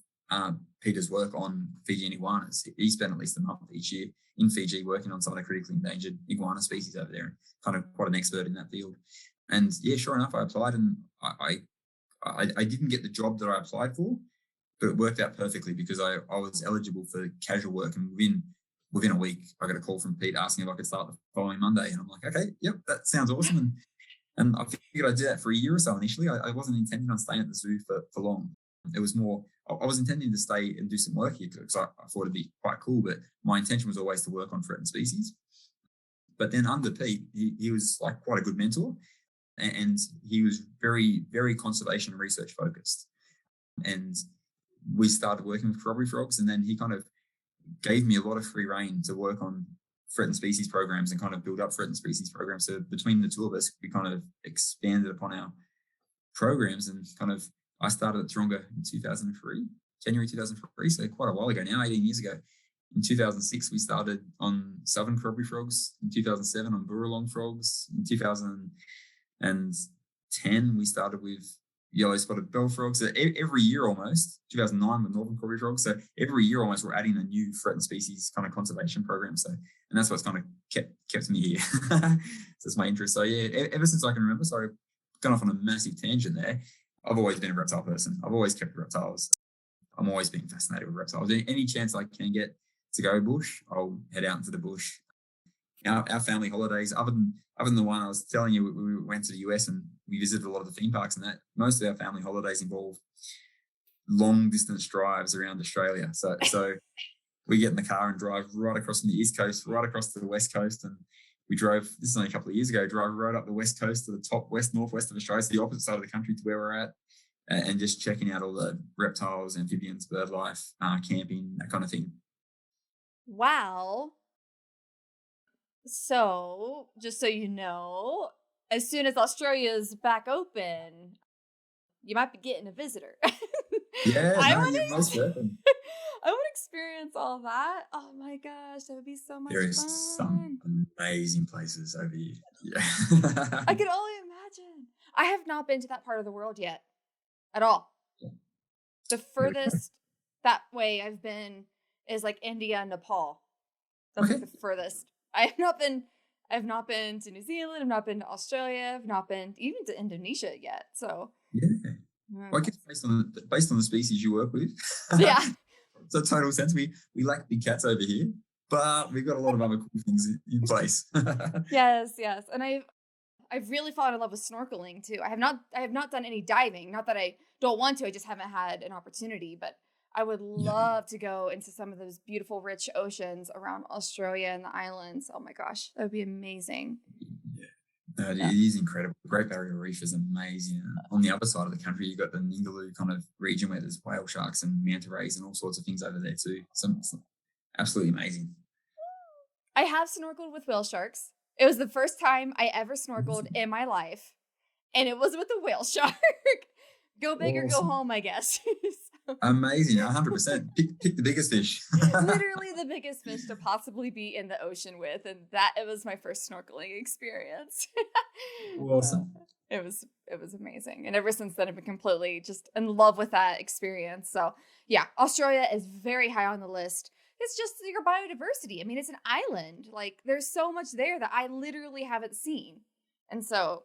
Peter's work on Fijian iguanas. He spent at least a month each year in Fiji working on some of the critically endangered iguana species over there, and kind of quite an expert in that field. And yeah, sure enough, I applied, and I didn't get the job that I applied for, but it worked out perfectly because I was eligible for casual work, and within a week, I got a call from Pete asking if I could start the following Monday. And I'm like, okay, yep, that sounds awesome. And I figured I'd do that for a year or so initially. I wasn't intending on staying at the zoo for long. It was more, I was intending to stay and do some work here because I thought it'd be quite cool, but my intention was always to work on threatened species. But then under Pete, he was like quite a good mentor, and he was very, very conservation research focused. And we started working with Croppy frogs, and then he kind of gave me a lot of free rein to work on threatened species programs and kind of build up threatened species programs. So between the two of us, we kind of expanded upon our programs, and kind of, I started at Taronga in 2003, January 2003, so quite a while ago now, 18 years ago. In 2006, we started on southern Croppy frogs. In 2007, on Burralong frogs. In 2010, we started with yellow-spotted bell frogs. So every year almost, 2009 with northern Croppy frogs. So every year almost, we're adding a new threatened species kind of conservation program. So, and that's what's kind of kept me here. So it's my interest. So yeah, ever since I can remember, sorry, I've gone off on a massive tangent there. I've always been a reptile person. I've always kept reptiles. I'm always been fascinated with reptiles. Any chance I can get to go bush, I'll head out into the bush. Our family holidays, other than the one I was telling you, we went to the US and we visited a lot of the theme parks, and that most of our family holidays involve long distance drives around Australia. So we get in the car and drive right across from the East Coast, right across to the West Coast. And we drove, this is only a couple of years ago, drove right up the West Coast to the top northwest of Australia, to the opposite side of the country to where we're at, and just checking out all the reptiles, amphibians, bird life, camping, that kind of thing. Wow. So, just so you know, as soon as Australia's back open, you might be getting a visitor. Yeah, I you're most welcome. I would experience all that. Oh my gosh, that would be so much There is fun. some amazing places over here. Yeah. I could only imagine. I have not been to that part of the world yet at all. The furthest that way I've been is like India and Nepal. That's like the furthest. I have not been to New Zealand. I've not been to Australia. I've not been even to Indonesia yet. So yeah. Well, I guess based on the species you work with. Yeah. So total sense. We lack big cats over here, but we've got a lot of other cool things in place. Yes. And I've really fallen in love with snorkeling too. I have not done any diving. Not that I don't want to. I just haven't had an opportunity. But I would Yeah. love to go into some of those beautiful, rich oceans around Australia and the islands. Oh my gosh, that would be amazing. Yeah. No, it Yeah. is incredible. The Great Barrier Reef is amazing. And on the other side of the country, you've got the Ningaloo kind of region where there's whale sharks and manta rays and all sorts of things over there too. Some absolutely amazing. I have snorkeled with whale sharks. It was the first time I ever snorkeled in my life, and it was with a whale shark. Go big or go Awesome. home, I guess. So, Amazing. 100%. Pick the biggest fish. literally the biggest fish to possibly be in the ocean with, and that it was my first snorkeling experience. Awesome. It was amazing, and ever since then I've been completely just in love with that experience. So yeah, Australia is very high on the list. It's just your biodiversity. I mean, it's an island. Like there's so much there that I literally haven't seen, and so.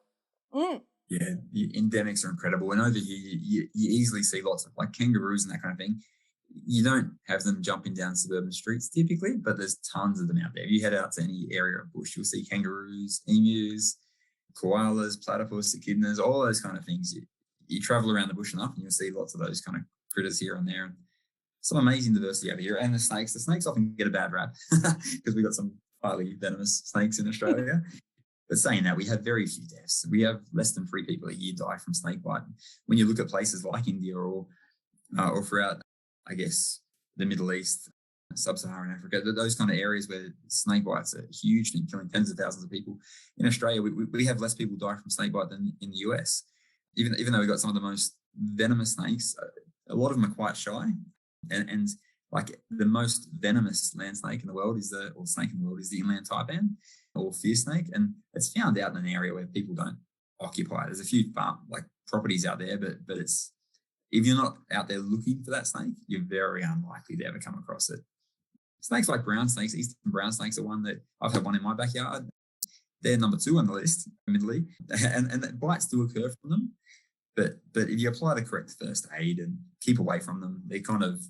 Yeah, the endemics are incredible. And over here, you easily see lots of like kangaroos and that kind of thing. You don't have them jumping down suburban streets typically, but there's tons of them out there. If you head out to any area of bush, you'll see kangaroos, emus, koalas, platypus, echidnas, all those kind of things. You travel around the bush enough and you'll see lots of those kind of critters here and there. And some amazing diversity over here. And the snakes often get a bad rap because we've got some highly venomous snakes in Australia. But saying that, we have very few deaths. We have less than 3 people a year die from snake bite. When you look at places like India or throughout, I guess, the Middle East, sub-Saharan Africa, those kind of areas where snake bites are huge and killing tens of thousands of people. In Australia, we have less people die from snake bite than in the US. Even though we've got some of the most venomous snakes, a lot of them are quite shy. And like the most venomous land snake in the world is the inland taipan or fierce snake, and it's found out in an area where people don't occupy. There's a few farm like properties out there, but it's if you're not out there looking for that snake, you're very unlikely to ever come across it. Snakes like brown snakes, eastern brown snakes are one that I've had one in my backyard. They're number 2 on the list, admittedly, and bites do occur from them. But if you apply the correct first aid and keep away from them, they're kind of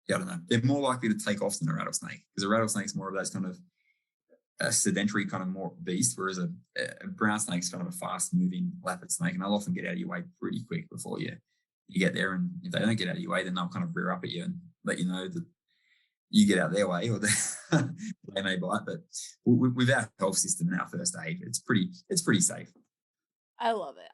I don't know. They're more likely to take off than a rattlesnake because a rattlesnake's more of those kind of a sedentary kind of more beast, whereas a brown snake's kind of a fast-moving leopard snake, and they'll often get out of your way pretty quick before you get there. And if they don't get out of your way, then they'll kind of rear up at you and let you know that you get out their way, or they may bite. But with our health system and our first aid, it's pretty safe. I love it.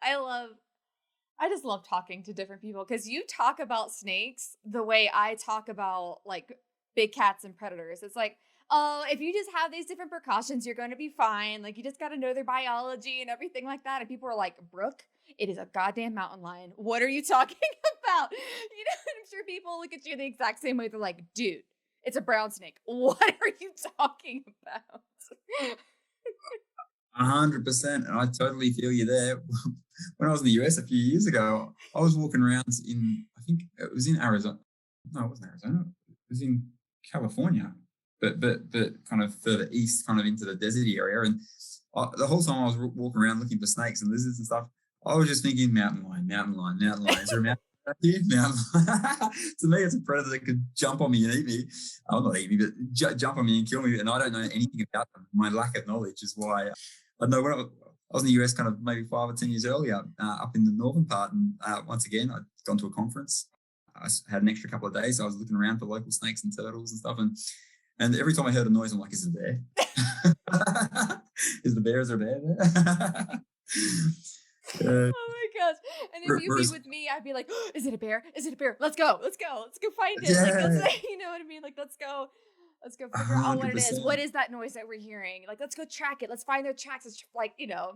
I just love talking to different people because you talk about snakes the way I talk about like big cats and predators. It's like, oh, if you just have these different precautions, you're going to be fine. Like you just got to know their biology and everything like that. And people are like, Brooke, it is a goddamn mountain lion. What are you talking about? You know, I'm sure people look at you the exact same way. They're like, dude, it's a brown snake. What are you talking about? 100%, and I totally feel you there. When I was in the US a few years ago, I was walking around I think it was in Arizona. No, it wasn't Arizona. It was in California, but kind of further east, kind of into the deserty area. And the whole time I was walking around looking for snakes and lizards and stuff, I was just thinking mountain lion, mountain lion, mountain lion. Is there a mountain lion here? Mountain lion. To me, it's a predator that could jump on me and eat me. I'll not eat me, but jump on me and kill me. And I don't know anything about them. My lack of knowledge is why. I know when I was in the US kind of maybe 5 or 10 years earlier, up in the northern part. And once again, I'd gone to a conference. I had an extra couple of days. So I was looking around for local snakes and turtles and stuff. And every time I heard a noise, I'm like, is it a bear? Is there a bear there? Oh my gosh. And if you'd be with me, I'd be like, oh, is it a bear? Is it a bear? Let's go find it. Yeah. Like, you know what I mean? Like, let's go figure out what it is. 100%. What is that noise that we're hearing? Like, let's go track it. Let's find their tracks. It's like, you know,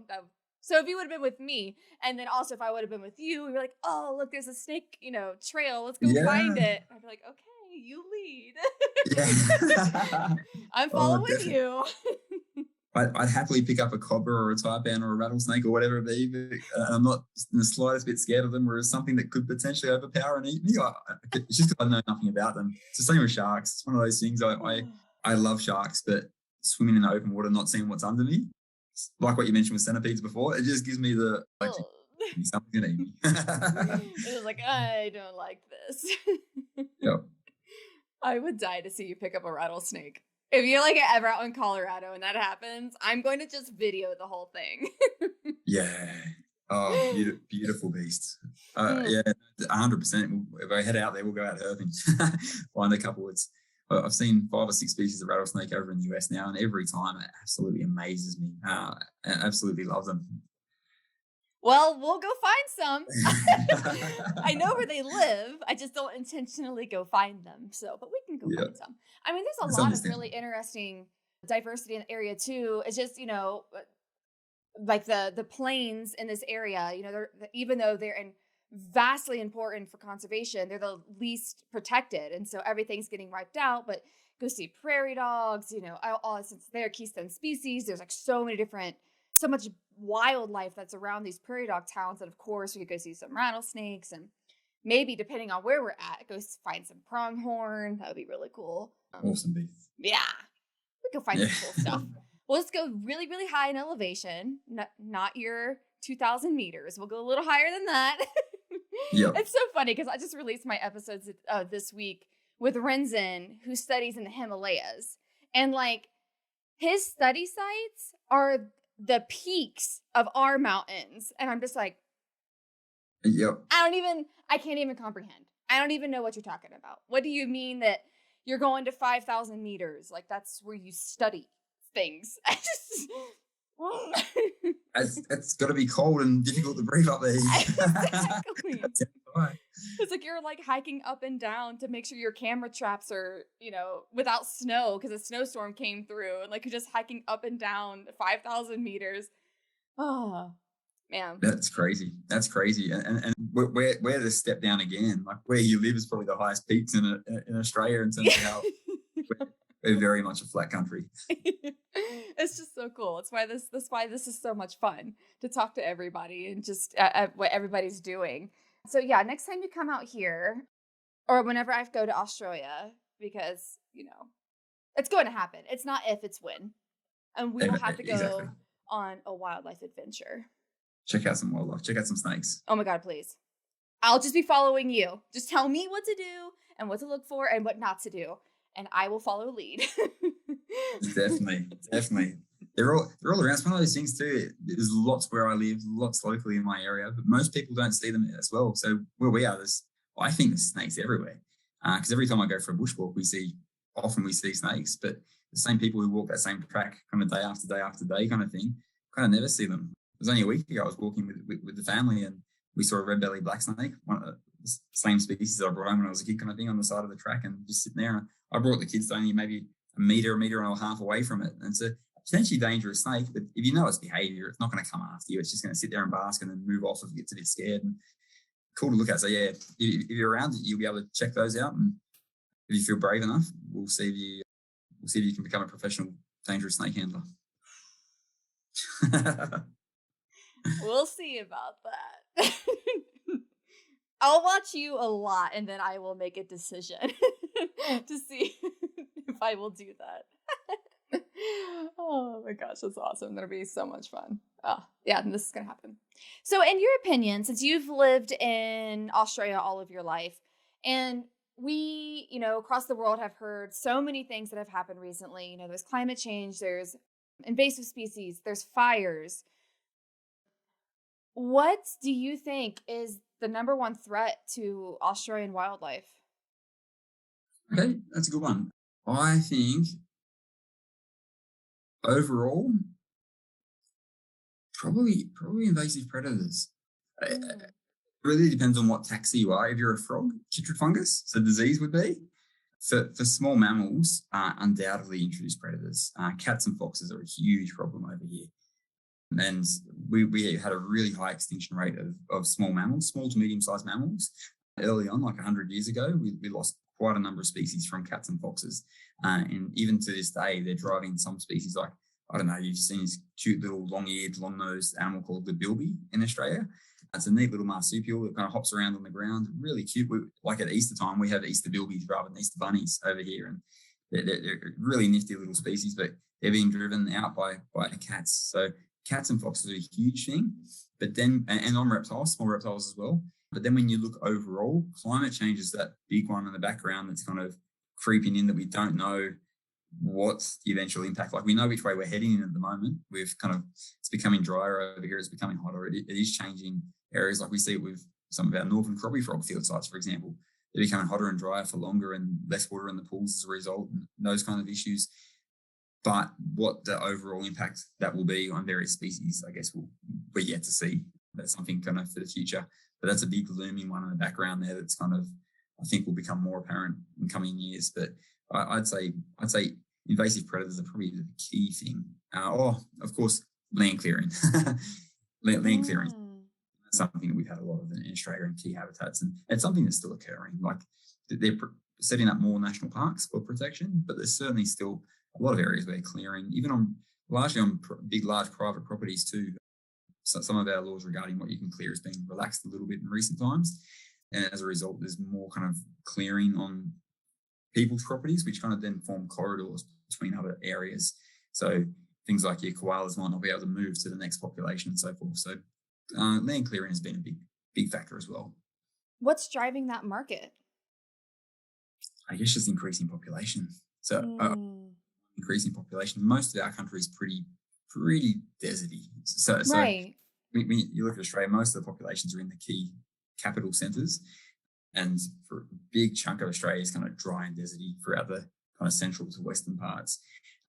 so if you would have been with me, and then also if I would have been with you, we'd be like, oh, look, there's a snake, you know, trail. Let's go find it. I'd be like, okay, you lead. Yeah. I'm following with you. I'd happily pick up a cobra or a taipan or a rattlesnake or whatever it be, but I'm not in the slightest bit scared of them, whereas something that could potentially overpower and eat me, it's just because I know nothing about them. It's the same with sharks. It's one of those things. I love sharks, but swimming in the open water, not seeing what's under me, like what you mentioned with centipedes before, it just gives me the, like, something's going to eat me. It was like, I don't like this. Yep. I would die to see you pick up a rattlesnake. If you're like ever out in Colorado and that happens, I'm going to just video the whole thing. Yeah. Oh, beautiful beasts. Yeah, 100%. If I head out there, we'll go out herping, find a couple. I've seen 5 or 6 species of rattlesnake over in the US now, and every time it absolutely amazes me. I absolutely love them. Well, we'll go find some. I know where they live. I just don't intentionally go find them. So, but we can go Yeah, find some. I mean, there's a it's lot of really understandable. interesting diversity in the area too. It's just, like the plains in this area, even though they're vastly important for conservation, they're the least protected, and so everything's getting wiped out. But go see prairie dogs, all since they're keystone species. There's like so much wildlife that's around these prairie dog towns, and of course we could go see some rattlesnakes, and maybe depending on where we're at, go find some pronghorn. That would be really cool. Awesome beasts. Yeah, we could find Yeah. some cool stuff. Well, let's go really, really high in elevation, not your 2,000 meters. We'll go a little higher than that. Yep. It's so funny because I just released my episodes this week with Renzin, who studies in the Himalayas. And like his study sites are the peaks of our mountains. And I'm just like, Yep. I can't even comprehend. I don't even know what you're talking about. What do you mean that you're going to 5,000 meters? Like that's where you study things. It's got to be cold and difficult to breathe up there. Exactly. It's like you're like hiking up and down to make sure your camera traps are, without snow because a snowstorm came through, and like you're just hiking up and down 5,000 meters. Oh, man. That's crazy. That's crazy. And where to step down again? Like where you live is probably the highest peaks in Australia in terms of how we're very much a flat country. It's just so cool. That's why this is so much fun to talk to everybody and just what everybody's doing. So yeah, next time you come out here, or whenever I go to Australia, because it's going to happen. It's not if, it's when, and we will have to go Exactly. on a wildlife adventure. Check out some wildlife. Check out some snakes. Oh my God, please! I'll just be following you. Just tell me what to do and what to look for and what not to do, and I will follow lead. Definitely. They're all around. It's one of those things too. There's lots where I live, lots locally in my area, but most people don't see them as well. So where we are, I think there's snakes everywhere. Because every time I go for a bushwalk, we see snakes, but the same people who walk that same track kind of day after day after day kind of thing, kind of never see them. It was only a week ago I was walking with the family, and we saw a red-bellied black snake, one of the same species that I brought home when I was a kid kind of thing, on the side of the track, and just sitting there. And I brought the kids to only maybe a meter and a half away from it. And it's a potentially dangerous snake, but if you know its behavior, it's not going to come after you. It's just going to sit there and bask and then move off if it gets a bit scared. And cool to look at. So yeah, if you're around, you'll be able to check those out. And if you feel brave enough, we'll see if you can become a professional dangerous snake handler. We'll see about that. I'll watch you a lot, and then I will make a decision to see if I will do that. Oh my gosh, that's awesome. That'll be so much fun. Oh, yeah, this is going to happen. So in your opinion, since you've lived in Australia all of your life, and we, across the world have heard so many things that have happened recently, there's climate change, there's invasive species, there's fires. What do you think is the number one threat to Australian wildlife? Okay, that's a good one. I think overall, probably invasive predators. It really depends on what taxa you are. If you're a frog, chytrid fungus, so disease would be. For small mammals, undoubtedly introduced predators. Cats and foxes are a huge problem over here. And we had a really high extinction rate of small mammals, small to medium-sized mammals. Early on, like 100 years ago, we lost quite a number of species from cats and foxes. And even to this day, they're driving some species like, I don't know, you've seen this cute little long-eared, long-nosed animal called the bilby in Australia. It's a neat little marsupial that kind of hops around on the ground. Really cute. Like at Easter time, we have Easter bilbies rather than Easter bunnies over here. And they're really nifty little species, but they're being driven out by cats. So cats and foxes are a huge thing. But then, and on reptiles, small reptiles as well. But then when you look overall, climate change is that big one in the background that's kind of creeping in that we don't know what's the eventual impact. Like we know which way we're heading in at the moment. It's becoming drier over here. It's becoming hotter. It is changing areas. Like we see it with some of our northern Croppy frog field sites, for example. They're becoming hotter and drier for longer and less water in the pools as a result, and those kind of issues. But what the overall impact that will be on various species, I guess we're yet to see. That's something kind of for the future. But that's a big looming one in the background there that's kind of, I think, will become more apparent in coming years. But I'd say invasive predators are probably the key thing. Of course, land clearing. Land clearing is something that we've had a lot of in Australia in key habitats, and it's something that's still occurring. Like they're setting up more national parks for protection, but there's certainly still a lot of areas where they're clearing, even largely on big, large private properties too. So some of our laws regarding what you can clear has been relaxed a little bit in recent times. And as a result, there's more kind of clearing on people's properties, which kind of then form corridors between other areas. So things like your koalas might not be able to move to the next population and so forth. So land clearing has been a big factor as well. What's driving that market? I guess just increasing population. So increasing population. Most of our country is pretty deserty. So right. when you look at Australia, most of the populations are in the key capital centres, and for a big chunk of Australia is kind of dry and deserty throughout the kind of central to western parts.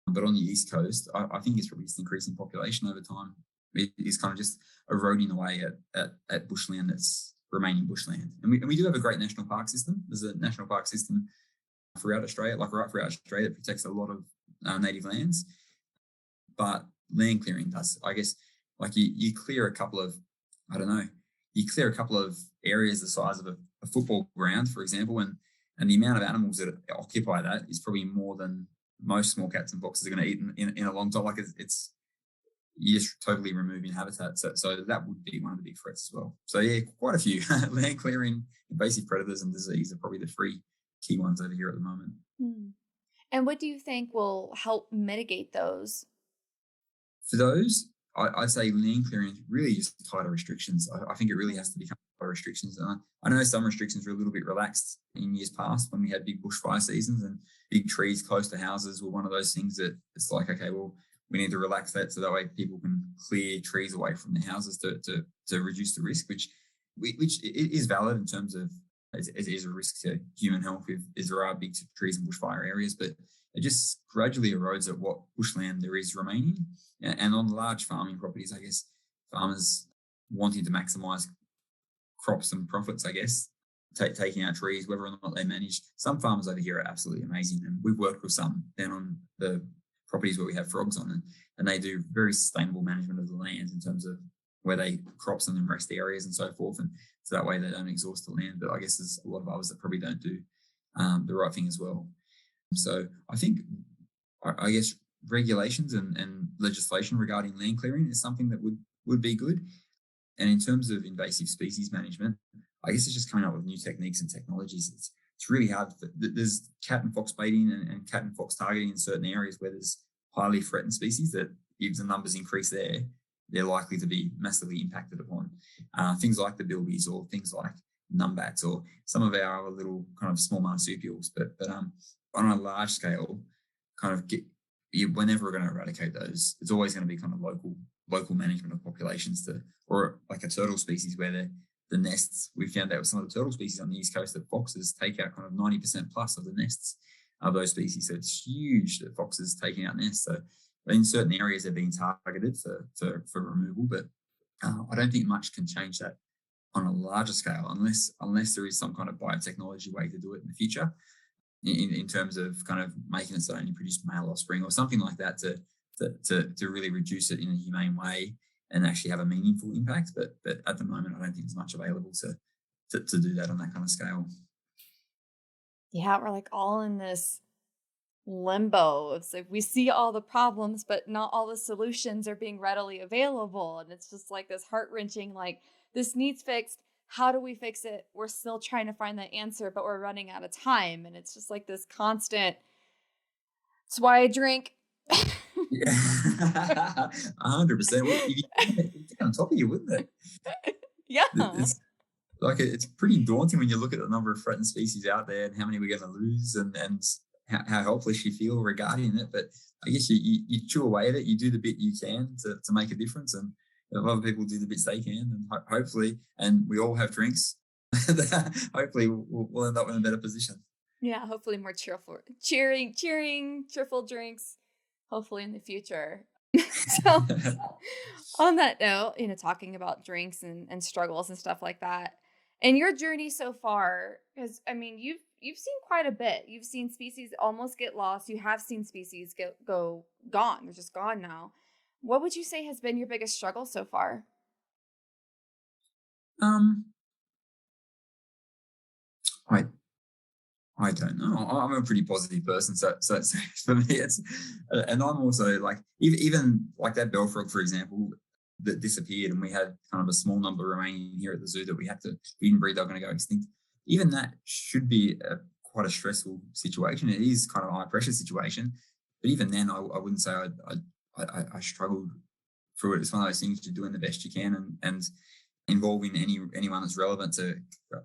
But on the east coast, I think it's probably just increasing population over time. It is kind of just eroding away at bushland that's remaining bushland. And we do have a great national park system. There's a national park system throughout Australia, like right throughout Australia, that protects a lot of native lands. But land clearing does, I guess, like you clear a couple of, areas the size of a football ground, for example, and the amount of animals that occupy that is probably more than most small cats and foxes are going to eat in a long time. Like it's you're just totally removing habitat. So that would be one of the big threats as well. So yeah, quite a few. Land clearing, invasive predators, and disease are probably the three key ones over here at the moment. And what do you think will help mitigate those? For those, I'd say land clearing really just tighter restrictions. I think it really has to become tighter restrictions. And I know some restrictions were a little bit relaxed in years past when we had big bushfire seasons, and big trees close to houses were one of those things that it's like, okay, well, we need to relax that so that way people can clear trees away from their houses to reduce the risk, which is valid in terms of it is a risk to human health if there are big trees in bushfire areas, but it just gradually erodes at what bushland there is remaining. And on large farming properties, I guess, farmers wanting to maximise crops and profits, I guess, taking out trees, whether or not they manage. Some farmers over here are absolutely amazing, and we've worked with some down on the properties where we have frogs on, and they do very sustainable management of the land in terms of where they crops and then rest areas and so forth, and so that way they don't exhaust the land. But I guess there's a lot of others that probably don't do the right thing as well. So I think, I guess, regulations and legislation regarding land clearing is something that would be good. And in terms of invasive species management, I guess it's just coming up with new techniques and technologies. It's really hard. There's cat and fox baiting and cat and fox targeting in certain areas where there's highly threatened species that if the numbers increase there, they're likely to be massively impacted upon. Things like the bilbies or things like numbats or some of our other little kind of small marsupials. But on a large scale, kind of whenever we're going to eradicate those, it's always going to be kind of local management of populations or like a turtle species where the nests, we found out with some of the turtle species on the east coast that foxes take out kind of 90% plus of the nests of those species. So it's huge that foxes taking out nests. So in certain areas, they're being targeted for removal, but I don't think much can change that on a larger scale unless there is some kind of biotechnology way to do it in the future in terms of kind of making it so it only produce male offspring or something like that to really reduce it in a humane way and actually have a meaningful impact. But at the moment, I don't think there's much available to do that on that kind of scale. Yeah, we're like all in this limbo. It's like we see all the problems, but not all the solutions are being readily available. And it's just like this heart-wrenching, like, this needs fixed. How do we fix it? We're still trying to find the answer, but we're running out of time. And it's just like this constant, it's why I drink. Yeah, 100%. Well, if you get on top of you, wouldn't it? Yeah. It's pretty daunting when you look at the number of threatened species out there and how many we're going to lose and how helpless you feel regarding it. But I guess you chew away at it. You do the bit you can to make a difference, and a lot of people do the bits they can, and hopefully, and we all have drinks. Hopefully, we'll end up in a better position. Yeah, hopefully more cheering, cheerful drinks, hopefully in the future. So on that note, talking about drinks and struggles and stuff like that, and your journey so far, because I mean, you've seen quite a bit. You've seen species almost get lost. You have seen species go gone. They're just gone now. What would you say has been your biggest struggle so far? I I don't know. I'm a pretty positive person, so for me, it's, and I'm also like even like that bell frog, for example, that disappeared, and we had kind of a small number remaining here at the zoo that we had to inbreed. They're going to go extinct. Even that should be quite a stressful situation. It is kind of a high pressure situation, but even then, I wouldn't say I struggled through it. It's one of those things you're doing the best you can, and involving anyone that's relevant to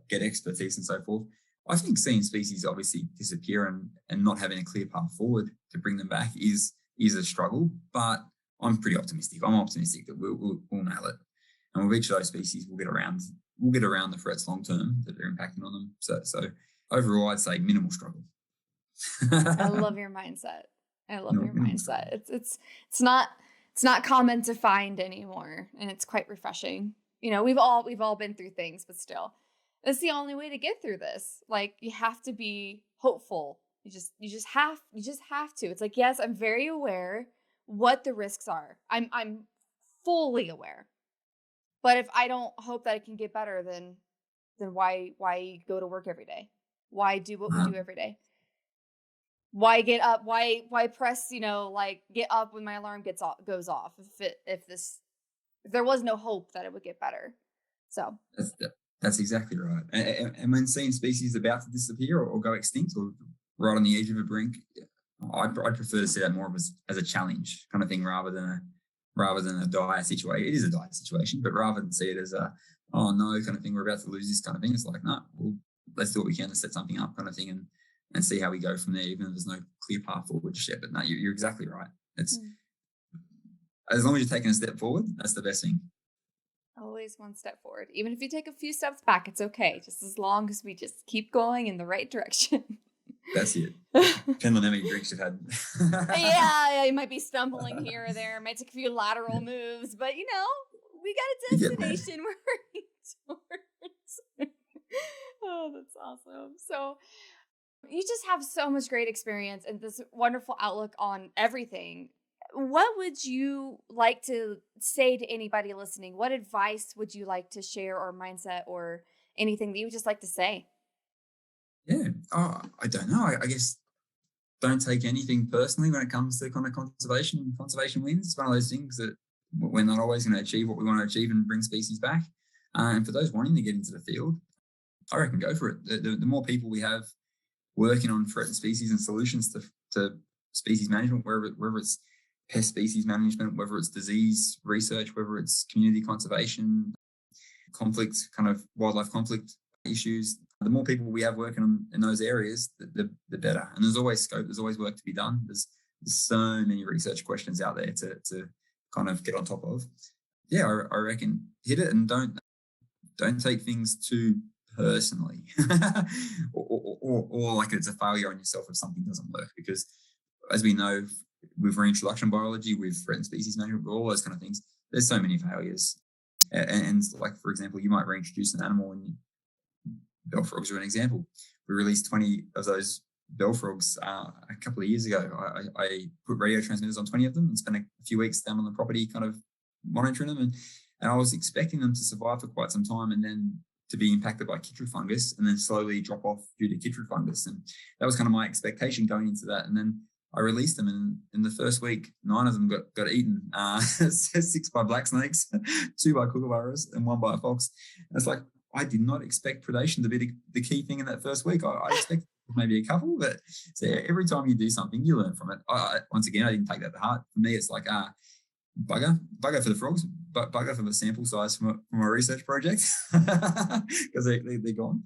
get expertise and so forth. I think seeing species obviously disappear and not having a clear path forward to bring them back is a struggle, but I'm pretty optimistic. I'm optimistic that we'll nail it, and with each of those species, we'll get around the threats long term that are impacting on them. So overall, I'd say minimal struggle. I love your mindset. I love your mindset. It's not common to find anymore, and it's quite refreshing. We've all been through things, but still, it's the only way to get through this. Like, you have to be hopeful. You just have to. It's like, yes, I'm very aware what the risks are. I'm fully aware. But if I don't hope that it can get better, then why go to work every day? Why do what we do every day? Why get up? Why press, like get up when my alarm goes off if there was no hope that it would get better. So that's exactly right. And when seeing species about to disappear or go extinct or right on the edge of a brink, I'd prefer to see that more as a challenge kind of thing rather than a dire situation. It is a dire situation, but rather than see it as a, oh no, kind of thing, we're about to lose this kind of thing. It's like, no, well, let's do what we can to set something up kind of thing and see how we go from there, even if there's no clear path forward just yet. But no, you're exactly right. It's as long as you're taking a step forward, that's the best thing. Always one step forward. Even if you take a few steps back, it's okay. Just as long as we just keep going in the right direction. That's it. Depends on how many drinks you've had. Yeah, you might be stumbling here or there. Might take a few lateral moves, but we got a destination we're working towards. Oh, that's awesome. So you just have so much great experience and this wonderful outlook on everything. What would you like to say to anybody listening? What advice would you like to share, or mindset, or anything that you would just like to say? Yeah. Oh, I don't know. I guess don't take anything personally when it comes to kind of conservation. Conservation wins. It's one of those things that we're not always going to achieve what we want to achieve and bring species back. And for those wanting to get into the field, I reckon go for it. The more people we have working on threatened species and solutions to species management, wherever it's pest species management, whether it's disease research, whether it's community conservation, conflict, kind of wildlife conflict issues, the more people we have working on in those areas, the better. And there's always scope, there's always work to be done. There's so many research questions out there to kind of get on top of. Yeah, I reckon hit it and don't take things too personally or like it's a failure on yourself if something doesn't work, because as we know with reintroduction biology, with threatened species management, with all those kind of things, there's so many failures. And like, for example, you might reintroduce an animal, and bell frogs are an example. We released 20 of those bell frogs a couple of years ago. I put radio transmitters on 20 of them and spent a few weeks down on the property kind of monitoring them. And I was expecting them to survive for quite some time and then to be impacted by chytrid fungus and then slowly drop off due to chytrid fungus. And that was kind of my expectation going into that. And then I released them, and in the first week, 9 of them got eaten. 6 by black snakes, 2 by kookaburras, and 1 by a fox. And it's like, I did not expect predation to be the key thing in that first week. I expected maybe a couple, but so every time you do something, you learn from it. Once again, I didn't take that to heart. For me, it's like, bugger for the frogs, but bugger for the sample size from a research project because they're gone.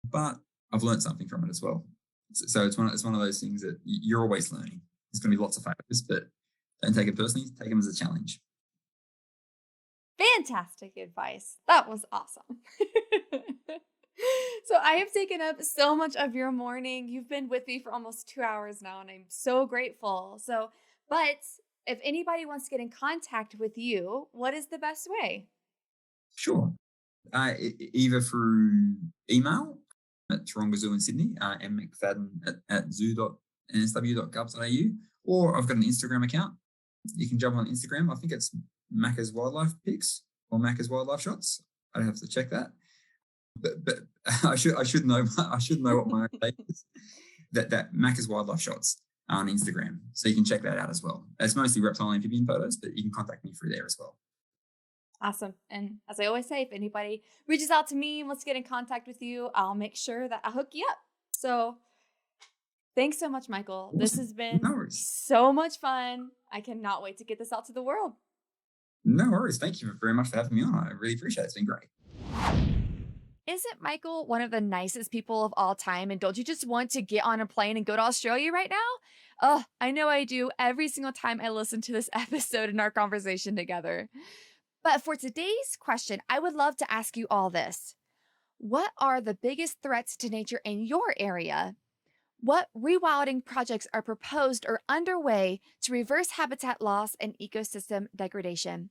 But I've learned something from it as well. So it's one of those things that you're always learning. There's going to be lots of failures, but don't take it personally. Take them as a challenge. Fantastic advice. That was awesome. So I have taken up so much of your morning. You've been with me for almost 2 hours now, and I'm so grateful. But if anybody wants to get in contact with you, what is the best way? Sure. Either through email at Taronga Zoo in Sydney, mmcfadden at zoo.nsw.gov.au, or I've got an Instagram account. You can jump on Instagram. I think it's Macca's Wildlife Pics or Macca's Wildlife Shots. I'd have to check that. But I should know what my page is. That Macca's Wildlife Shots on Instagram, so you can check that out as well. It's mostly reptile and amphibian photos, but you can contact me through there as well. Awesome. And as I always say, if anybody reaches out to me and wants to get in contact with you, I'll make sure that I hook you up. So thanks so much, Michael. Awesome. This has been No worries. so much fun. I cannot wait to get this out to the world. No worries. Thank you very much for having me on. I really appreciate it. It's been great. Isn't Michael one of the nicest people of all time? And don't you just want to get on a plane and go to Australia right now? Oh, I know I do every single time I listen to this episode and our conversation together. But for today's question, I would love to ask you all this. What are the biggest threats to nature in your area? What rewilding projects are proposed or underway to reverse habitat loss and ecosystem degradation?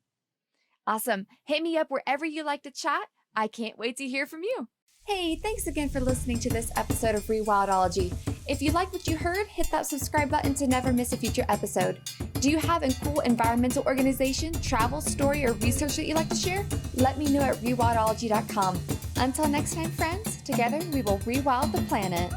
Awesome. Hit me up wherever you like to chat. I can't wait to hear from you. Hey, thanks again for listening to this episode of Rewildology. If you like what you heard, hit that subscribe button to never miss a future episode. Do you have a cool environmental organization, travel story, or research that you'd like to share? Let me know at rewildology.com. Until next time, friends, together we will rewild the planet.